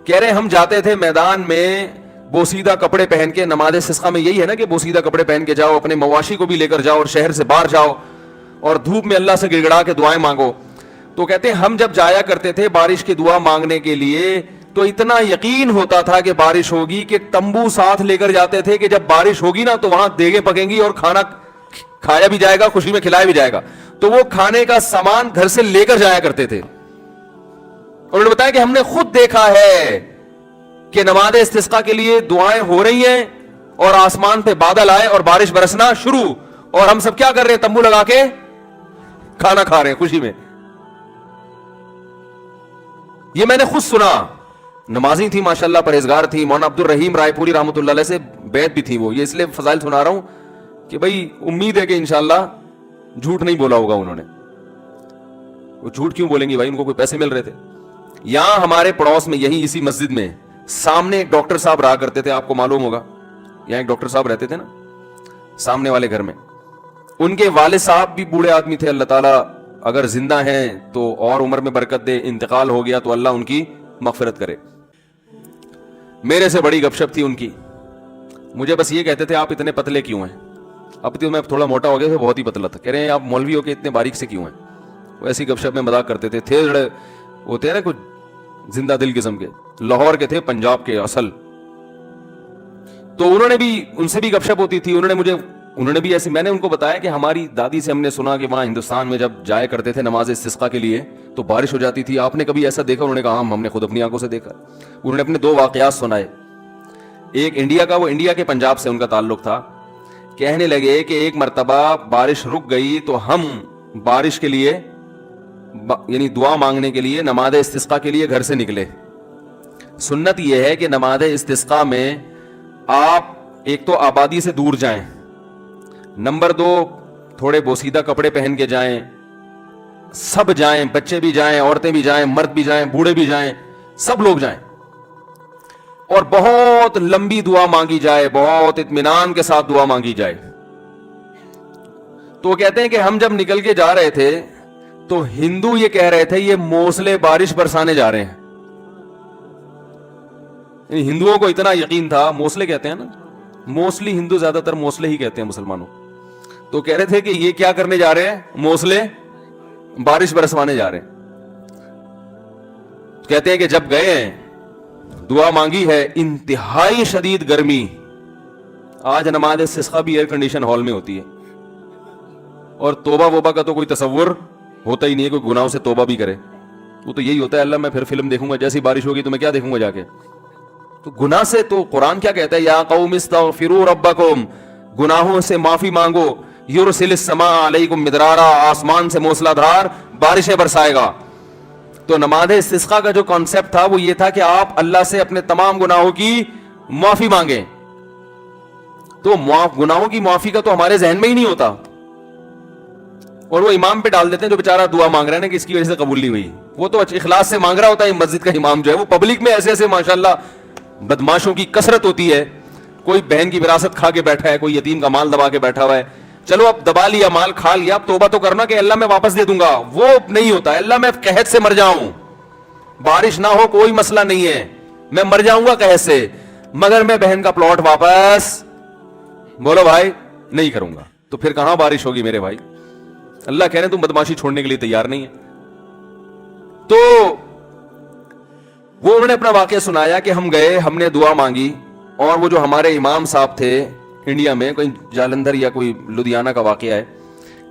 کہہ رہے ہم جاتے تھے میدان میں بوسیدہ کپڑے پہن کے. نماز استسقا میں یہی ہے نا کہ بوسیدہ کپڑے پہن کے جاؤ, اپنے مواشی کو بھی لے کر جاؤ اور شہر سے باہر جاؤ اور دھوپ میں اللہ سے گڑ گڑا کے دعائیں مانگو. تو کہتے ہیں ہم جب جایا کرتے تھے بارش کی دعا مانگنے کے لیے تو اتنا یقین ہوتا تھا کہ بارش ہوگی کہ تمبو ساتھ لے کر جاتے تھے کہ جب بارش ہوگی نا تو وہاں دیگیں پکیں گی اور کھانا کھایا بھی جائے گا, خوشی میں کھلایا بھی جائے گا. تو وہ کھانے کا سامان گھر سے لے کر جایا کرتے تھے. انہوں نے بتایا کہ ہم نے خود دیکھا ہے کہ نماز استسقا کے لیے دعائیں ہو رہی ہیں اور آسمان پہ بادل آئے اور بارش برسنا شروع, اور ہم سب کیا کر رہے ہیں؟ تمبو لگا کے کھانا کھا رہے ہیں خوشی میں. یہ میں نے خود سنا. نمازی تھی ماشاءاللہ, پرہیزگار تھی, مولانا عبد الرحیم رائے پوری رحمۃ اللہ علیہ سے بیعت بھی تھی وہ. یہ اس لیے فضائل سنا رہا ہوں کہ بھائی امید ہے کہ انشاءاللہ جھوٹ نہیں بولا ہوگا انہوں نے. وہ جھوٹ کیوں بولیں گی بھائی, ان کو کوئی پیسے مل رہے تھے. یہاں ہمارے پڑوس میں, یہی اسی مسجد میں سامنے ایک ڈاکٹر صاحب رہا کرتے تھے, آپ کو معلوم ہوگا, یہاں ایک ڈاکٹر صاحب رہتے تھے نا سامنے والے گھر میں. ان کے والد صاحب بھی بوڑھے آدمی تھے, اللہ تعالیٰ اگر زندہ ہیں تو اور عمر میں برکت دے, انتقال ہو گیا تو اللہ ان کی مغفرت کرے. میرے سے بڑی گپ شپ تھی ان کی. مجھے بس یہ کہتے تھے آپ اتنے پتلے کیوں ہیں. اب تو میں تھوڑا موٹا ہو گیا تھا, بہت ہی پتلا تھا. کہہ رہے ہیں آپ مولوی ہو کے اتنے باریک سے کیوں ہیں. وہ ایسی گپ شپ میں مذاق کرتے تھے. تھے جڑے ہوتے ہیں نا کچھ زندہ دل قسم کے, لاہور کے تھے, پنجاب کے اصل. تو انہوں نے بھی, ان سے بھی گپ شپ ہوتی تھی. انہوں نے بھی ایسی, میں نے ان کو بتایا کہ ہماری دادی سے ہم نے سنا کہ وہاں ہندوستان میں جب جایا کرتے تھے نماز استسقاء کے لیے تو بارش ہو جاتی تھی. آپ نے کبھی ایسا دیکھا؟ انہوں نے کہا ہم نے خود اپنی آنکھوں سے دیکھا. انہوں نے اپنے 2 واقعات سنائے. ایک انڈیا کا, وہ انڈیا کے پنجاب سے ان کا تعلق تھا. کہنے لگے کہ ایک مرتبہ بارش رک گئی تو ہم بارش کے لیے یعنی دعا مانگنے کے لیے نماز استسقاء کے لیے گھر سے نکلے. سنت یہ ہے کہ نماز استسقاء میں آپ ایک تو آبادی سے دور جائیں, نمبر 2 تھوڑے بوسیدہ کپڑے پہن کے جائیں, سب جائیں, بچے بھی جائیں, عورتیں بھی جائیں, مرد بھی جائیں, بوڑھے بھی جائیں, سب لوگ جائیں, اور بہت لمبی دعا مانگی جائے, بہت اطمینان کے ساتھ دعا مانگی جائے. تو وہ کہتے ہیں کہ ہم جب نکل کے جا رہے تھے تو ہندو یہ کہہ رہے تھے یہ موسلے بارش برسانے جا رہے ہیں. ہندوؤں کو اتنا یقین تھا, موسلے کہتے ہیں نا, موسلی ہندو زیادہ تر موسلے ہی کہتے ہیں مسلمانوں. تو کہہ رہے تھے کہ یہ کیا کرنے جا رہے ہیں, موسلے بارش برسوانے جا رہے ہیں. کہتے ہیں کہ جب گئے ہیں دعا مانگی ہے, انتہائی شدید گرمی. آج نماز استسقاء بھی ایئر کنڈیشن ہال میں ہوتی ہے, اور توبہ ووبہ کا تو کوئی تصور ہوتا ہی نہیں ہے, کوئی گناہوں سے توبہ بھی کرے. وہ تو یہی ہوتا ہے, اللہ میں پھر فلم دیکھوں گا, جیسی بارش ہوگی تو میں کیا دیکھوں گا جا کے. تو گناہ سے تو قرآن کیا کہتا ہے, یا قوم استغفروا ربکم, گناہوں سے معافی مانگو, یرسل السماء علیکم مدرارا, آسمان سے موسلا دھار بارشیں برسائے گا. تو نماز استسقاء کا جو کانسیپٹ تھا وہ یہ تھا کہ آپ اللہ سے اپنے تمام گناہوں کی معافی مانگیں. تو گناہوں کی معافی کا تو ہمارے ذہن میں ہی نہیں ہوتا, اور وہ امام پہ ڈال دیتے ہیں جو بیچارہ دعا مانگ رہا ہے نا کہ اس کی وجہ سے قبول نہیں ہوئی. وہ تو اخلاص سے مانگ رہا ہوتا ہے. مسجد کا امام جو ہے وہ پبلک میں ایسے ایسے ماشاءاللہ بدماشوں کی کثرت ہوتی ہے. کوئی بہن کی وراثت کھا کے بیٹھا ہے, کوئی یتیم کا مال دبا کے بیٹھا ہوا ہے. چلو اب دبا لیا, مال کھا لیا, اب توبہ تو کرنا کہ اللہ میں واپس دے دوں گا. وہ نہیں ہوتا, اللہ میں قحط سے مر جاؤں, بارش نہ ہو کوئی مسئلہ نہیں ہے, میں مر جاؤں گا قحط سے, مگر میں بہن کا پلاٹ واپس بولو بھائی نہیں کروں گا. تو پھر کہاں بارش ہوگی میرے بھائی. اللہ کہہ رہے ہیں تم بدماشی چھوڑنے کے لیے تیار نہیں ہے. تو وہ انہوں نے اپنا واقعہ سنایا کہ ہم گئے, ہم نے دعا مانگی, اور وہ جو ہمارے امام صاحب تھے انڈیا میں, کوئی جالندھر یا کوئی لدھیانہ کا واقعہ ہے,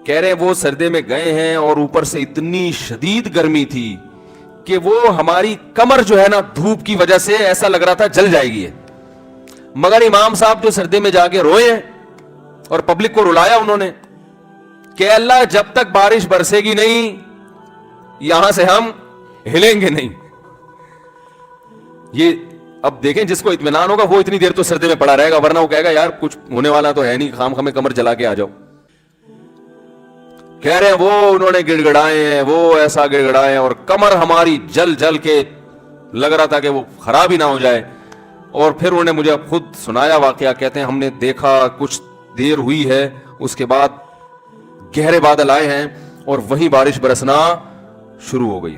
کہہ رہے ہیں وہ سردے میں گئے ہیں اور اوپر سے اتنی شدید گرمی تھی کہ وہ ہماری کمر جو ہے نا دھوپ کی وجہ سے ایسا لگ رہا تھا جل جائے گی. مگر امام صاحب جو سردے میں جا کے روئے اور پبلک کو رلایا انہوں نے کہ اللہ جب تک بارش برسے گی نہیں یہاں سے ہم ہلیں گے نہیں. یہ اب دیکھیں جس کو اطمینان ہوگا وہ اتنی دیر تو سردے میں پڑا رہے گا, ورنہ وہ کہے گا یار کچھ ہونے والا تو ہے نہیں, خام خامے کمر جلا کے آ جاؤ. کہہ رہے ہیں وہ انہوں نے گڑ گڑائے ہیں, وہ ایسا گڑ گڑائے, اور کمر ہماری جل جل کے لگ رہا تھا کہ وہ خراب ہی نہ ہو جائے. اور پھر انہوں نے مجھے خود سنایا واقعہ, کہتے ہیں ہم نے دیکھا کچھ دیر ہوئی ہے, اس کے بعد گہرے بادل آئے ہیں اور وہیں بارش برسنا شروع ہو گئی.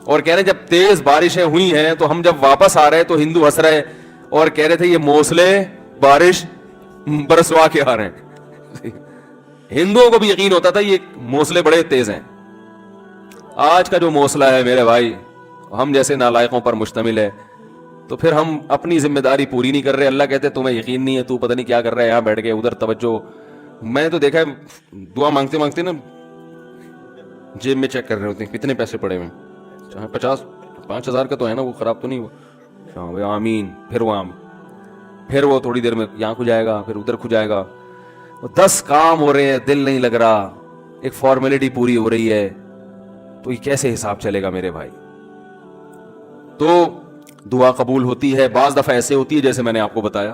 اور کہہ رہے جب تیز بارشیں ہوئی ہیں تو ہم جب واپس آ رہے تو ہندو ہنس رہے اور کہہ رہے تھے یہ موسلے بارش برسوا کے آ رہے ہیں. ہندوؤں کو بھی یقین ہوتا تھا یہ موسلے بڑے تیز ہیں. آج کا جو موسلہ ہے میرے بھائی ہم جیسے نالائقوں پر مشتمل ہے, تو پھر ہم اپنی ذمہ داری پوری نہیں کر رہے. اللہ کہتے تمہیں یقین نہیں ہے, تو پتہ نہیں کیا کر رہا ہے یہاں بیٹھ کے, ادھر توجہ. میں نے تو دیکھا ہے دعا مانگتے مانگتے نا جیب میں چیک کر رہے ہوتے ہیں کتنے پیسے پڑے ہوئے, 50,000 کا تو ہے نا, وہ خراب تو نہیں ہوا, آمین, پھر وہ تھوڑی دیر میں یہاں کھو جائے گا, پھر ادھر کھو جائے گا. 10 کام ہو رہے ہیں, دل نہیں لگ رہا, ایک فارمیلٹی پوری ہو رہی ہے, تو یہ کیسے حساب چلے گا میرے بھائی. تو دعا قبول ہوتی ہے, بعض دفعہ ایسے ہوتی ہے جیسے میں نے آپ کو بتایا,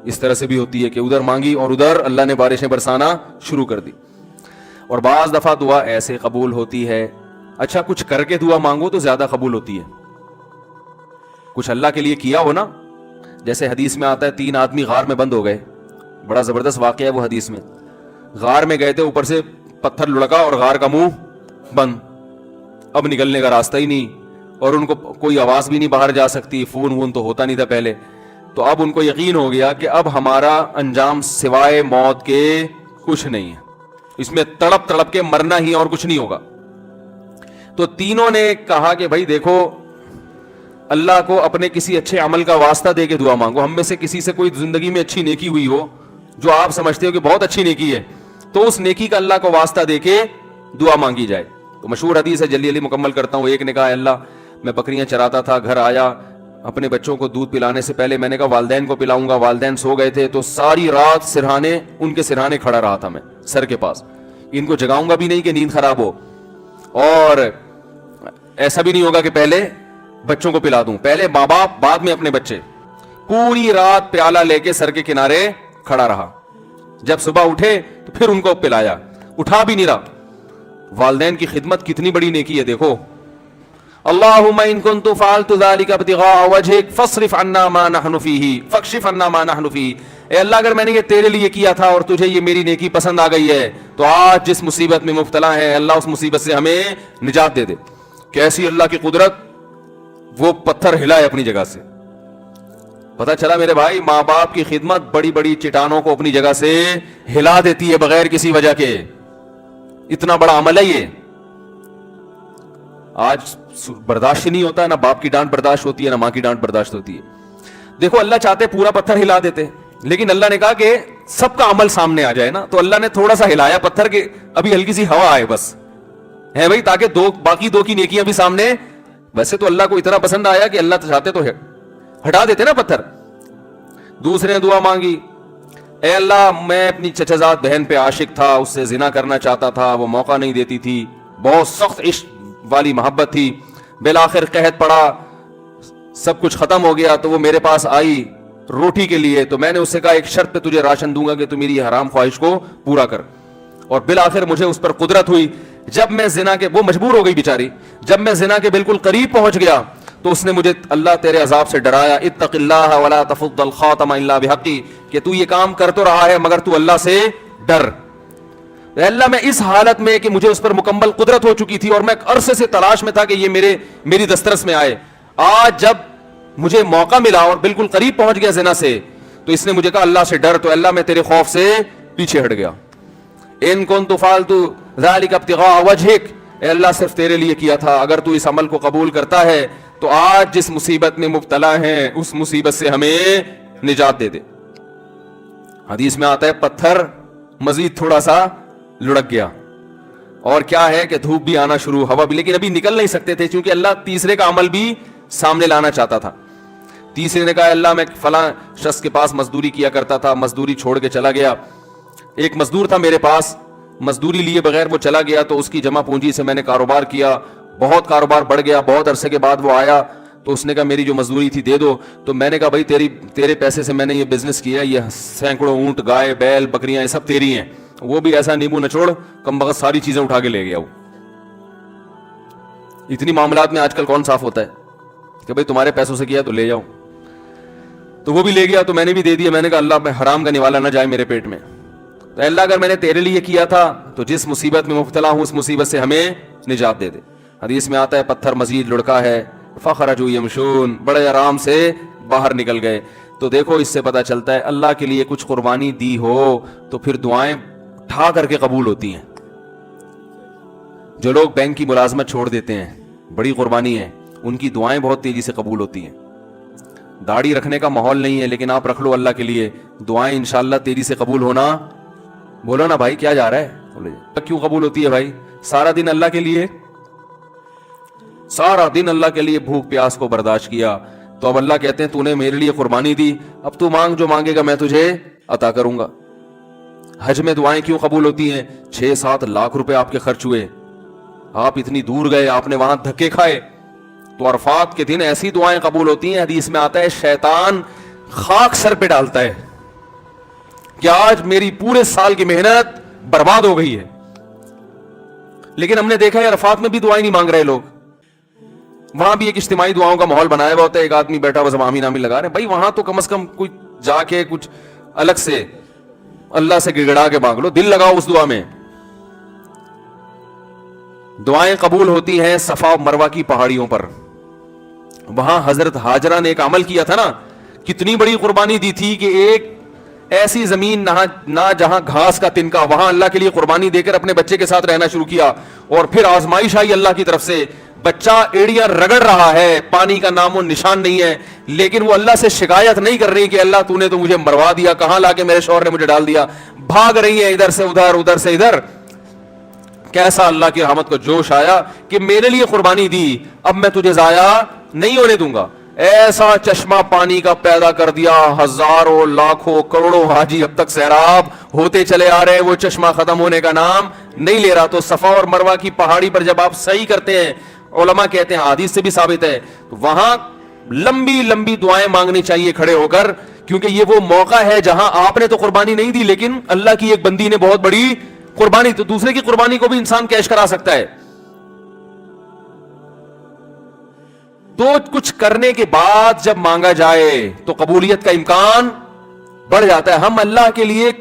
اس طرح سے بھی ہوتی ہے کہ ادھر مانگی اور ادھر اللہ نے بارشیں برسانا شروع کر دی. اور بعض دفعہ دعا ایسے قبول ہوتی ہے, اچھا کچھ کر کے دعا مانگو تو زیادہ قبول ہوتی ہے. کچھ اللہ کے لیے کیا ہو نا. جیسے حدیث میں آتا ہے 3 آدمی غار میں بند ہو گئے, بڑا زبردست واقعہ ہے وہ حدیث میں. غار میں گئے تھے, اوپر سے پتھر لڑکا اور غار کا منہ بند, اب نکلنے کا راستہ ہی نہیں, اور ان کو کوئی آواز بھی نہیں باہر جا سکتی, فون وون تو ہوتا نہیں تھا پہلے. تو اب ان کو یقین ہو گیا کہ اب ہمارا انجام سوائے موت کے کچھ نہیں ہے, اس میں تڑپ تڑپ کے مرنا ہی اور کچھ نہیں ہوگا. تو تینوں نے کہا کہ بھائی دیکھو, اللہ کو اپنے کسی اچھے عمل کا واسطہ دے کے دعا مانگو. ہم میں سے کسی سے کوئی زندگی میں اچھی نیکی ہوئی ہو جو آپ سمجھتے ہو کہ بہت اچھی نیکی ہے, تو اس نیکی کا اللہ کو واسطہ دے کے دعا مانگی جائے. تو مشہور حدیث ہے, جلدی جلدی مکمل کرتا ہوں. ایک نے کہا اللہ میں بکریاں چراتا تھا, گھر آیا, اپنے بچوں کو دودھ پلانے سے پہلے میں نے کہا والدین کو پلاؤں گا, والدین سو گئے تھے, تو ساری رات سرہانے ان کے سرہانے کھڑا رہا تھا میں سر کے پاس, ان کو جگاؤں گا بھی نہیں کہ نیند خراب ہو, اور ایسا بھی نہیں ہوگا کہ پہلے بچوں کو پلا دوں, پہلے ماں باپ بعد میں اپنے بچے. پوری رات پیالہ لے کے سر کے کنارے کھڑا رہا, جب صبح اٹھے تو پھر ان کو پلایا, اٹھا بھی نہیں رہا. والدین کی خدمت کتنی بڑی نیکی ہے دیکھو. اللہم ان کنت فعلت ذلک ابتغاء وجہک فاصرف عنا ما نحن فیہ فاکشف عنا ما نحن فیہ. اے اللہ اگر میں نے یہ تیرے لیے کیا تھا اور تجھے یہ میری نیکی پسند آ گئی ہے, تو آج جس مصیبت میں مبتلا ہے اللہ اس مصیبت سے ہمیں نجات دے دے. کیسی اللہ کی قدرت, وہ پتھر ہلائے اپنی جگہ سے. پتا چلا میرے بھائی, ماں باپ کی خدمت بڑی بڑی چٹانوں کو اپنی جگہ سے ہلا دیتی ہے بغیر کسی وجہ کے. اتنا بڑا عمل ہے یہ. آج برداشت نہیں ہوتا, نہ باپ کی ڈانٹ برداشت ہوتی ہے نہ ماں کی ڈانٹ برداشت ہوتی ہے. دیکھو اللہ چاہتے پورا پتھر ہلا دیتے, لیکن اللہ نے کہا کہ سب کا عمل سامنے آ جائے نا, تو اللہ نے تھوڑا سا ہلایا پتھر کے, ابھی ہلکی سی ہوا آئے بس ہے بھائی, تاکہ باقی دو کی نیکیاں بھی سامنے. ویسے تو اللہ کو اتنا پسند آیا کہ اللہ چاہتے تو ہٹا دیتے نا پتھر. دوسرے نے دعا مانگی, اے اللہ میں اپنی چچا بہن پہ عاشق تھا, اس سے زنا کرنا چاہتا تھا, وہ موقع نہیں دیتی تھی, بہت سخت عشق والی محبت تھی, بالآخر قحط پڑا, سب کچھ ختم ہو گیا, تو وہ میرے پاس آئی روٹی کے لیے. تو میں نے اس سے کہا ایک شرط پہ تجھے راشن دوں گا کہ تو میری حرام خواہش کو پورا کر, اور بالآخر مجھے اس پر قدرت ہوئی. جب میں زنا کے, وہ مجبور ہو گئی بیچاری, جب میں زنا کے بالکل قریب پہنچ گیا تو اس نے مجھے اللہ تیرے عذاب سے ڈرایا, اتق اللہ ولا تفض الخاتم الا بحقی, کہ تو یہ کام کر تو رہا ہے مگر تو اللہ سے ڈر. اللہ میں اس حالت میں کہ مجھے اس پر مکمل قدرت ہو چکی تھی اور میں عرصے سے تلاش میں تھا کہ یہ میری دسترس میں آئے, آج جب مجھے موقع ملا اور بالکل قریب پہنچ گیا زنا سے, تو اس نے مجھے کہا اللہ سے ڈر, تو اللہ میں تیرے خوف سے پیچھے ہٹ گیا. ان کنت فعلت ذلک ابتغاء وجہک, اے اللہ صرف تیرے لیے کیا تھا, اگر تو اس عمل کو قبول کرتا ہے تو آج جس مصیبت میں مبتلا ہیں اس مصیبت سے ہمیں نجات دے دے. حدیث میں آتا ہے پتھر مزید تھوڑا سا لڑک گیا, اور کیا ہے کہ دھوپ بھی آنا شروع, ہوا بھی, لیکن ابھی نکل نہیں سکتے تھے کیونکہ اللہ تیسرے کا عمل بھی سامنے لانا چاہتا تھا. تیسرے نے کہا اللہ میں فلاں شخص کے پاس مزدوری کیا کرتا تھا, مزدوری چھوڑ کے چلا گیا, ایک مزدور تھا میرے پاس, مزدوری لیے بغیر وہ چلا گیا, تو اس کی جمع پونجی سے میں نے کاروبار کیا, بہت کاروبار بڑھ گیا. بہت عرصے کے بعد وہ آیا تو اس نے کہا میری جو مزدوری تھی دے دو. تو میں نے کہا بھائی تیرے پیسے سے میں نے یہ بزنس کیا, یہ سینکڑوں اونٹ, گائے, بیل, بکریاں, یہ سب تیری ہیں. وہ بھی ایسا نیمبو نچوڑ کم بخت ساری چیزیں اٹھا کے لے گیا. وہ اتنی معاملات میں آج کل کون صاف ہوتا ہے کہ بھائی تمہارے پیسوں سے کیا تو لے جاؤ. تو وہ بھی لے گیا, تو میں نے بھی دے دیا. میں نے کہا اللہ میں حرام کا نوالا نہ جائے میرے پیٹ میں, تو اللہ اگر میں نے تیرے لیے کیا تھا تو جس مصیبت میں مبتلا ہوں اس مصیبت سے ہمیں نجات دے دے. حدیث میں آتا ہے پتھر مزید لڑکا ہے, فخرجوا یمشون, بڑے آرام سے باہر نکل گئے. تو دیکھو اس سے پتا چلتا ہے اللہ کے لیے کچھ قربانی دی ہو تو پھر دعائیں ٹھا کر کے قبول ہوتی ہیں. جو لوگ بینک کی ملازمت چھوڑ دیتے ہیں, بڑی قربانی ہے, ان کی دعائیں بہت تیزی سے قبول ہوتی ہیں. داڑھی رکھنے کا ماحول نہیں ہے لیکن آپ رکھ لو اللہ کے لیے, دعائیں انشاءاللہ تیزی سے قبول ہونا. بولو نا بھائی کیا جا رہا ہے, کیوں قبول ہوتی ہے بھائی؟ سارا دن اللہ کے لیے, سارا دن اللہ کے لیے بھوک پیاس کو برداشت کیا, تو اب اللہ کہتے ہیں تو نے میرے لیے قربانی دی, اب تو مانگ جو مانگے گا میں تجھے عطا کروں گا. حج میں دعائیں کیوں قبول ہوتی ہیں؟ 6-7 لاکھ روپے آپ کے خرچ ہوئے, آپ اتنی دور گئے, آپ نے وہاں دھکے کھائے, تو عرفات کے دن ایسی دعائیں قبول ہوتی ہیں. حدیث میں آتا ہے شیطان خاک سر پہ ڈالتا ہے کہ آج میری پورے سال کی محنت برباد ہو گئی ہے. لیکن ہم نے دیکھا ہے عرفات میں بھی دعائیں نہیں مانگ رہے لوگ, وہاں بھی ایک اجتماعی دعاؤں کا ماحول بنایا ہوا ہوتا ہے, ایک آدمی بیٹھا بس آمین آمین لگا رہے ہیں. بھائی وہاں تو کم از کم کچھ جا کے کچھ الگ سے اللہ سے گڑگڑا کے مانگ لو, دل لگاؤ اس دعا میں. دعائیں قبول ہوتی ہیں صفا و مروہ کی پہاڑیوں پر. وہاں حضرت ہاجرہ نے ایک عمل کیا تھا نا, کتنی بڑی قربانی دی تھی کہ ایک ایسی زمین نہ جہاں گھاس کا تنکا, وہاں اللہ کے لیے قربانی دے کر اپنے بچے کے ساتھ رہنا شروع کیا. اور پھر آزمائش آئی اللہ کی طرف سے, بچہ ایڑیاں رگڑ رہا ہے, پانی کا نام و نشان نہیں ہے, لیکن وہ اللہ سے شکایت نہیں کر رہی کہ اللہ تو نے تو مجھے مروا دیا, کہاں لا کے میرے شوہر نے مجھے ڈال دیا. بھاگ رہی ہیں ادھر سے ادھر, ادھر سے ادھر. کیسا اللہ کی رحمت کو جوش آیا کہ میرے لیے قربانی دی, اب میں تجھے ضائع نہیں ہونے دوں گا. ایسا چشمہ پانی کا پیدا کر دیا, ہزاروں لاکھوں کروڑوں حاجی اب تک سیراب ہوتے چلے آ رہے, وہ چشمہ ختم ہونے کا نام نہیں لے رہا. تو صفا اور مروہ کی پہاڑی پر جب آپ صحیح کرتے ہیں, علماء کہتے ہیں حدیث سے بھی ثابت ہے, تو وہاں لمبی لمبی دعائیں مانگنی چاہیے کھڑے ہو کر, کیونکہ یہ وہ موقع ہے جہاں آپ نے تو قربانی نہیں دی, لیکن اللہ کی ایک بندی نے بہت بڑی قربانی, تو دوسرے کی قربانی کو بھی انسان کیش کرا سکتا ہے. تو کچھ کرنے کے بعد جب مانگا جائے تو قبولیت کا امکان بڑھ جاتا ہے. ہم اللہ کے لیے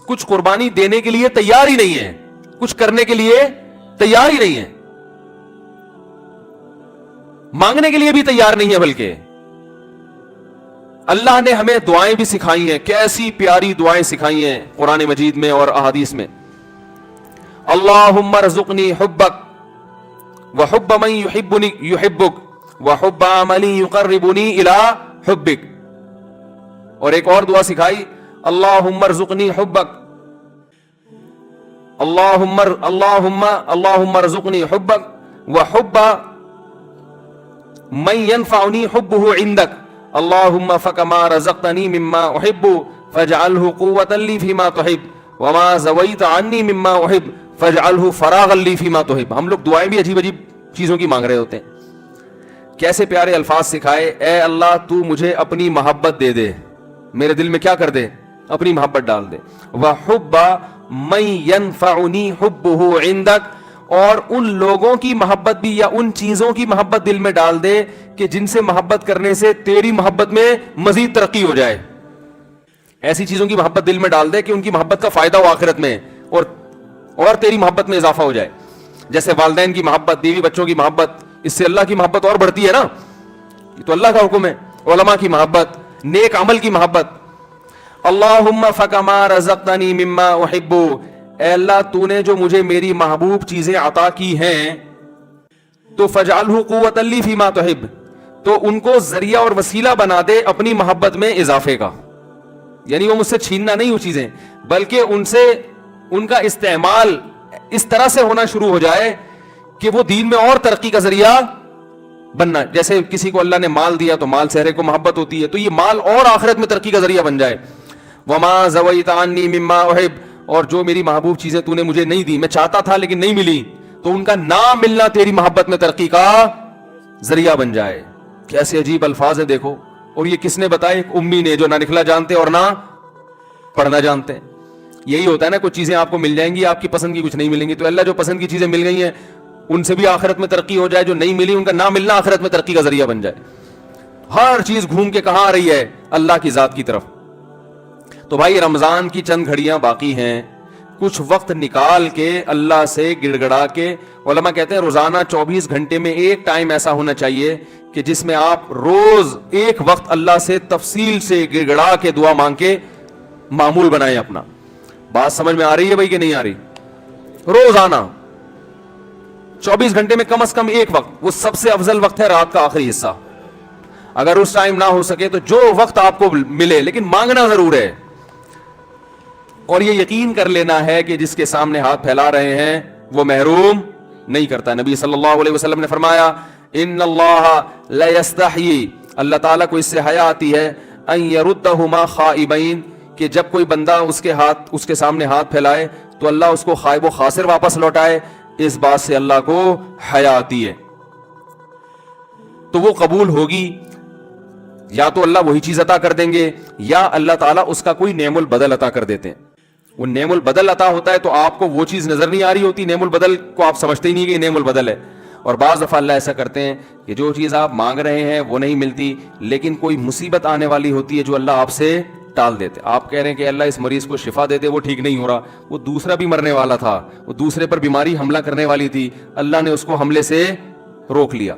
کچھ قربانی دینے کے لیے تیار ہی نہیں ہے, کچھ کرنے کے لیے تیار ہی نہیں ہے, مانگنے کے لیے بھی تیار نہیں ہے. بلکہ اللہ نے ہمیں دعائیں بھی سکھائی ہیں, کیسی پیاری دعائیں سکھائی ہیں قرآن مجید میں اور احادیث میں. اللہم ارزقنی حبک وحب من یحبنی یحبک وحب عمل یقربنی الی حبک. اور ایک اور دعا سکھائی, اللہم ارزقنی حبک, اللہم ارزقنی حبک وحب من ينفعنی حبہ عندک, اللہم فکما رزقتنی مما احب فاجعلہ قوة لی فیما تحب وما زویت عنی مما احب فاجعلہ فراغا لی فیما تحب. ہم لوگ دعائیں بھی عجیب عجیب چیزوں کی مانگ رہے ہوتے ہیں. کیسے پیارے الفاظ سکھائے, اے اللہ تو مجھے اپنی محبت دے دے, میرے دل میں کیا کر دے, اپنی محبت ڈال دے. وحب من ينفعنی حبہ عندک, اور ان لوگوں کی محبت بھی یا ان چیزوں کی محبت دل میں ڈال دے کہ جن سے محبت کرنے سے تیری محبت میں مزید ترقی ہو جائے. ایسی چیزوں کی محبت دل میں ڈال دے کہ ان کی محبت کا فائدہ ہو آخرت میں, اور تیری محبت میں اضافہ ہو جائے. جیسے والدین کی محبت, بیوی بچوں کی محبت, اس سے اللہ کی محبت اور بڑھتی ہے نا, یہ تو اللہ کا حکم ہے. علماء کی محبت, نیک عمل کی محبت. اللہم فکما رزقتنی مما احب, اے اللہ تو نے جو مجھے میری محبوب چیزیں عطا کی ہیں تو فجعلہ قوۃ لی فیما تحب, تو ان کو ذریعہ اور وسیلہ بنا دے اپنی محبت میں اضافے کا. یعنی وہ مجھ سے چھیننا نہیں وہ چیزیں, بلکہ ان سے ان کا استعمال اس طرح سے ہونا شروع ہو جائے کہ وہ دین میں اور ترقی کا ذریعہ بننا. جیسے کسی کو اللہ نے مال دیا تو مال سے ہر ایک کو محبت ہوتی ہے, تو یہ مال اور آخرت میں ترقی کا ذریعہ بن جائے. وما زویت عنی مما احب, اور جو میری محبوب چیزیں تو نے مجھے نہیں دی, میں چاہتا تھا لیکن نہیں ملی, تو ان کا نہ ملنا تیری محبت میں ترقی کا ذریعہ بن جائے. کیسے عجیب الفاظ ہیں دیکھو. اور یہ کس نے بتائے, ایک امی نے جو نہ لکھنا جانتے اور نہ پڑھنا جانتے. یہی ہوتا ہے نا, کچھ چیزیں آپ کو مل جائیں گی, آپ کی پسند کی کچھ نہیں ملیں گی, تو اللہ جو پسند کی چیزیں مل گئی ہیں ان سے بھی آخرت میں ترقی ہو جائے, جو نہیں ملی ان کا نہ ملنا آخرت میں ترقی کا ذریعہ بن جائے. ہر چیز گھوم کے کہاں آ رہی ہے, اللہ کی ذات کی طرف. تو بھائی رمضان کی چند گھڑیاں باقی ہیں, کچھ وقت نکال کے اللہ سے گڑگڑا کے. علماء کہتے ہیں روزانہ 24 گھنٹے میں ایک ٹائم ایسا ہونا چاہیے کہ جس میں آپ روز ایک وقت اللہ سے تفصیل سے گڑگڑا کے دعا مانگ کے معمول بنائیں اپنا. بات سمجھ میں آ رہی ہے بھائی کہ نہیں آ رہی؟ روزانہ 24 گھنٹے میں کم از کم ایک وقت, وہ سب سے افضل وقت ہے رات کا آخری حصہ. اگر اس ٹائم نہ ہو سکے تو جو وقت آپ کو ملے, لیکن مانگنا ضرور ہے. اور یہ یقین کر لینا ہے کہ جس کے سامنے ہاتھ پھیلا رہے ہیں وہ محروم نہیں کرتا. نبی صلی اللہ علیہ وسلم نے فرمایا, ان اللہ لا یستحیی, اللہ تعالیٰ کو اس سے حیا آتی ہے, ان یردہما خائبین, کہ جب کوئی بندہ اس کے سامنے ہاتھ پھیلائے تو اللہ اس کو خائب و خاسر واپس لوٹائے. اس بات سے اللہ کو حیا آتی ہے. تو وہ قبول ہوگی, یا تو اللہ وہی چیز عطا کر دیں گے, یا اللہ تعالیٰ اس کا کوئی نعم البدل عطا کر دیتے ہیں. وہ نعم البدل عطا ہوتا ہے تو آپ کو وہ چیز نظر نہیں آ رہی ہوتی, نعم البدل کو آپ سمجھتے ہی نہیں کہ نعم البدل ہے. اور بعض دفعہ اللہ ایسا کرتے ہیں کہ جو چیز آپ مانگ رہے ہیں وہ نہیں ملتی، لیکن کوئی مصیبت آنے والی ہوتی ہے جو اللہ آپ سے ٹال دیتے. آپ کہہ رہے ہیں کہ اللہ اس مریض کو شفا دے دے، وہ ٹھیک نہیں ہو رہا، وہ دوسرا بھی مرنے والا تھا، وہ دوسرے پر بیماری حملہ کرنے والی تھی، اللہ نے اس کو حملے سے روک لیا.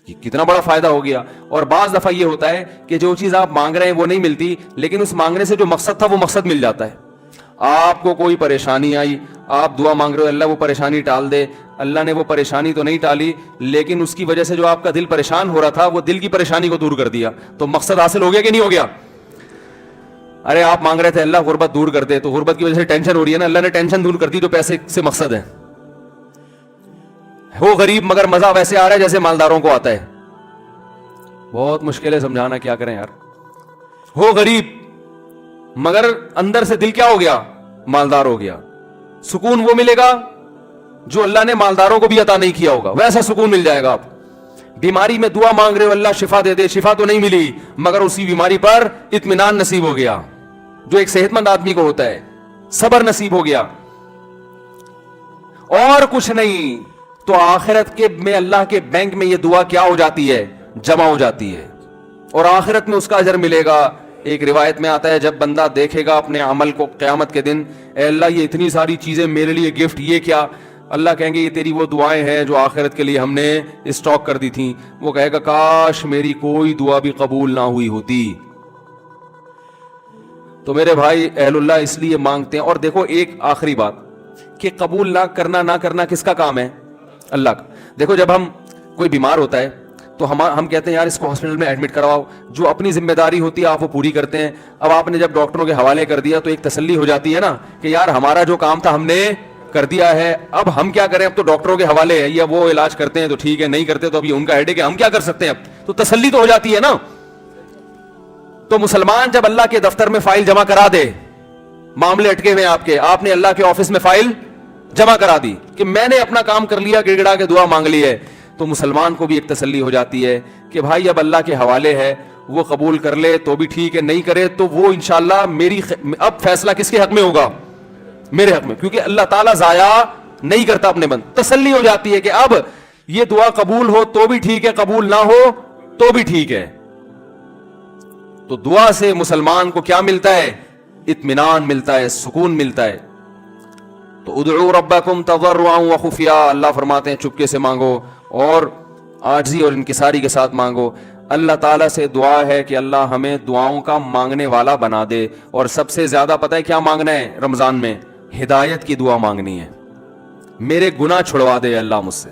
کتنا بڑا فائدہ ہو گیا. اور بعض دفعہ یہ ہوتا ہے کہ جو چیز آپ مانگ رہے ہیں وہ نہیں ملتی، لیکن اس مانگنے سے جو مقصد تھا وہ مقصد مل جاتا ہے. آپ کو کوئی پریشانی آئی، آپ دعا مانگ رہے ہو اللہ وہ پریشانی ٹال دے، اللہ نے وہ پریشانی تو نہیں ٹالی، لیکن اس کی وجہ سے جو آپ کا دل پریشان ہو رہا تھا وہ دل کی پریشانی کو دور کر دیا. تو مقصد حاصل ہو گیا کہ نہیں ہو گیا؟ ارے آپ مانگ رہے تھے اللہ غربت دور کر دے، تو غربت کی وجہ سے ٹینشن ہو رہی ہے نا، اللہ نے ٹینشن دور کر دی، تو پیسے سے مقصد ہے. ہو غریب مگر مزہ ویسے آ رہا ہے جیسے مالداروں کو آتا ہے. بہت مشکل ہے سمجھانا، کیا کریں یار. ہو غریب مگر اندر سے دل کیا ہو گیا؟ مالدار ہو گیا. سکون وہ ملے گا جو اللہ نے مالداروں کو بھی عطا نہیں کیا ہوگا، ویسا سکون مل جائے گا. آپ بیماری میں دعا مانگ رہے ہو اللہ شفا دے دے، شفا تو نہیں ملی مگر اسی بیماری پر اطمینان نصیب ہو گیا جو ایک صحت مند آدمی کو ہوتا ہے، صبر نصیب ہو گیا. اور کچھ نہیں تو آخرت کے میں اللہ کے بینک میں یہ دعا کیا ہو جاتی ہے؟ جمع ہو جاتی ہے، اور آخرت میں اس کا اجر ملے گا. ایک روایت میں آتا ہے جب بندہ دیکھے گا اپنے عمل کو قیامت کے دن، اے اللہ یہ اتنی ساری چیزیں میرے لیے گفٹ، یہ کیا؟ اللہ کہیں گے یہ تیری وہ دعائیں ہیں جو آخرت کے لیے ہم نے اسٹاک کر دی تھیں. وہ کہے گا کاش میری کوئی دعا بھی قبول نہ ہوئی ہوتی. تو میرے بھائی اہل اللہ اس لیے مانگتے ہیں. اور دیکھو ایک آخری بات کہ قبول نہ کرنا کس کا کام ہے؟ اللہ کا. دیکھو جب ہم کوئی بیمار ہوتا ہے تو ہم کہتے ہیں یار اس کو ہاسپٹل میں ایڈمٹ کرواؤ، جو اپنی ذمہ داری ہوتی ہے آپ وہ پوری کرتے ہیں. اب آپ نے جب ڈاکٹروں کے حوالے کر دیا تو ایک تسلی ہو جاتی ہے نا کہ یار ہمارا جو کام تھا ہم نے کر دیا ہے، اب ہم کیا کریں، اب تو ڈاکٹروں کے حوالے ہے، یا وہ علاج کرتے ہیں تو ٹھیک ہے، نہیں کرتے تو ابھی ان کا ہیڈیک ہے، ہم کیا کر سکتے ہیں. اب تو تسلی تو ہو جاتی ہے نا. تو مسلمان جب اللہ کے دفتر میں فائل جمع کرا دے، معاملے اٹکے ہوئے آپ نے اللہ کے آفس میں فائل جمع کرا دی کہ میں نے اپنا کام کر لیا، گڑ گڑا کے دعا مانگ لی ہے، تو مسلمان کو بھی ایک تسلی ہو جاتی ہے کہ بھائی اب اللہ کے حوالے ہے، وہ قبول کر لے تو بھی ٹھیک ہے، نہیں کرے تو وہ انشاءاللہ اب فیصلہ کس کے حق میں ہوگا؟ میرے حق میں، کیونکہ اللہ تعالیٰ ضائع نہیں کرتا اپنے بند. تسلی ہو جاتی ہے کہ اب یہ دعا قبول ہو تو بھی ٹھیک ہے، قبول نہ ہو تو بھی ٹھیک ہے. تو دعا سے مسلمان کو کیا ملتا ہے؟ اطمینان ملتا ہے، سکون ملتا ہے. تو ادعوا ربکم تضرعا وخفیا، اللہ فرماتے ہیں چپکے سے مانگو اور عاجزی اور انکساری کے ساتھ مانگو. اللہ تعالیٰ سے دعا ہے کہ اللہ ہمیں دعاؤں کا مانگنے والا بنا دے. اور سب سے زیادہ پتہ ہے کیا مانگنا ہے رمضان میں؟ ہدایت کی دعا مانگنی ہے. میرے گناہ چھڑوا دے اللہ مجھ سے.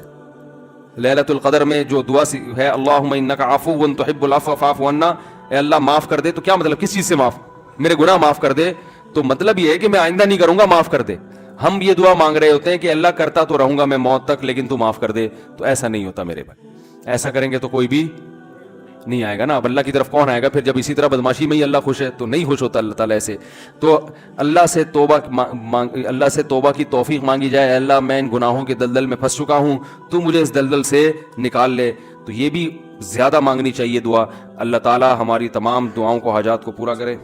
لیلۃ القدر میں جو دعا ہے اللہم انک عفو تحب العفو فاعف عنا، اے اللہ معاف کر دے. تو کیا مطلب؟ کس چیز سے معاف؟ میرے گناہ معاف کر دے. تو مطلب یہ ہے کہ میں آئندہ نہیں کروں گا، معاف کر دے. ہم یہ دعا مانگ رہے ہوتے ہیں کہ اللہ کرتا تو رہوں گا میں موت تک لیکن تو معاف کر دے. تو ایسا نہیں ہوتا میرے بھائی. ایسا کریں گے تو کوئی بھی نہیں آئے گا نا. اب اللہ کی طرف کون آئے گا پھر جب اسی طرح بدماشی میں ہی اللہ خوش ہے؟ تو نہیں خوش ہوتا اللہ تعالیٰ ایسے. تو اللہ سے توبہ کی توفیق مانگی جائے. اللہ میں ان گناہوں کے دلدل میں پھنس چکا ہوں، تو مجھے اس دلدل سے نکال لے. تو یہ بھی زیادہ مانگنی چاہیے دعا. اللہ تعالیٰ ہماری تمام دعاؤں کو، حاجات کو پورا کرے.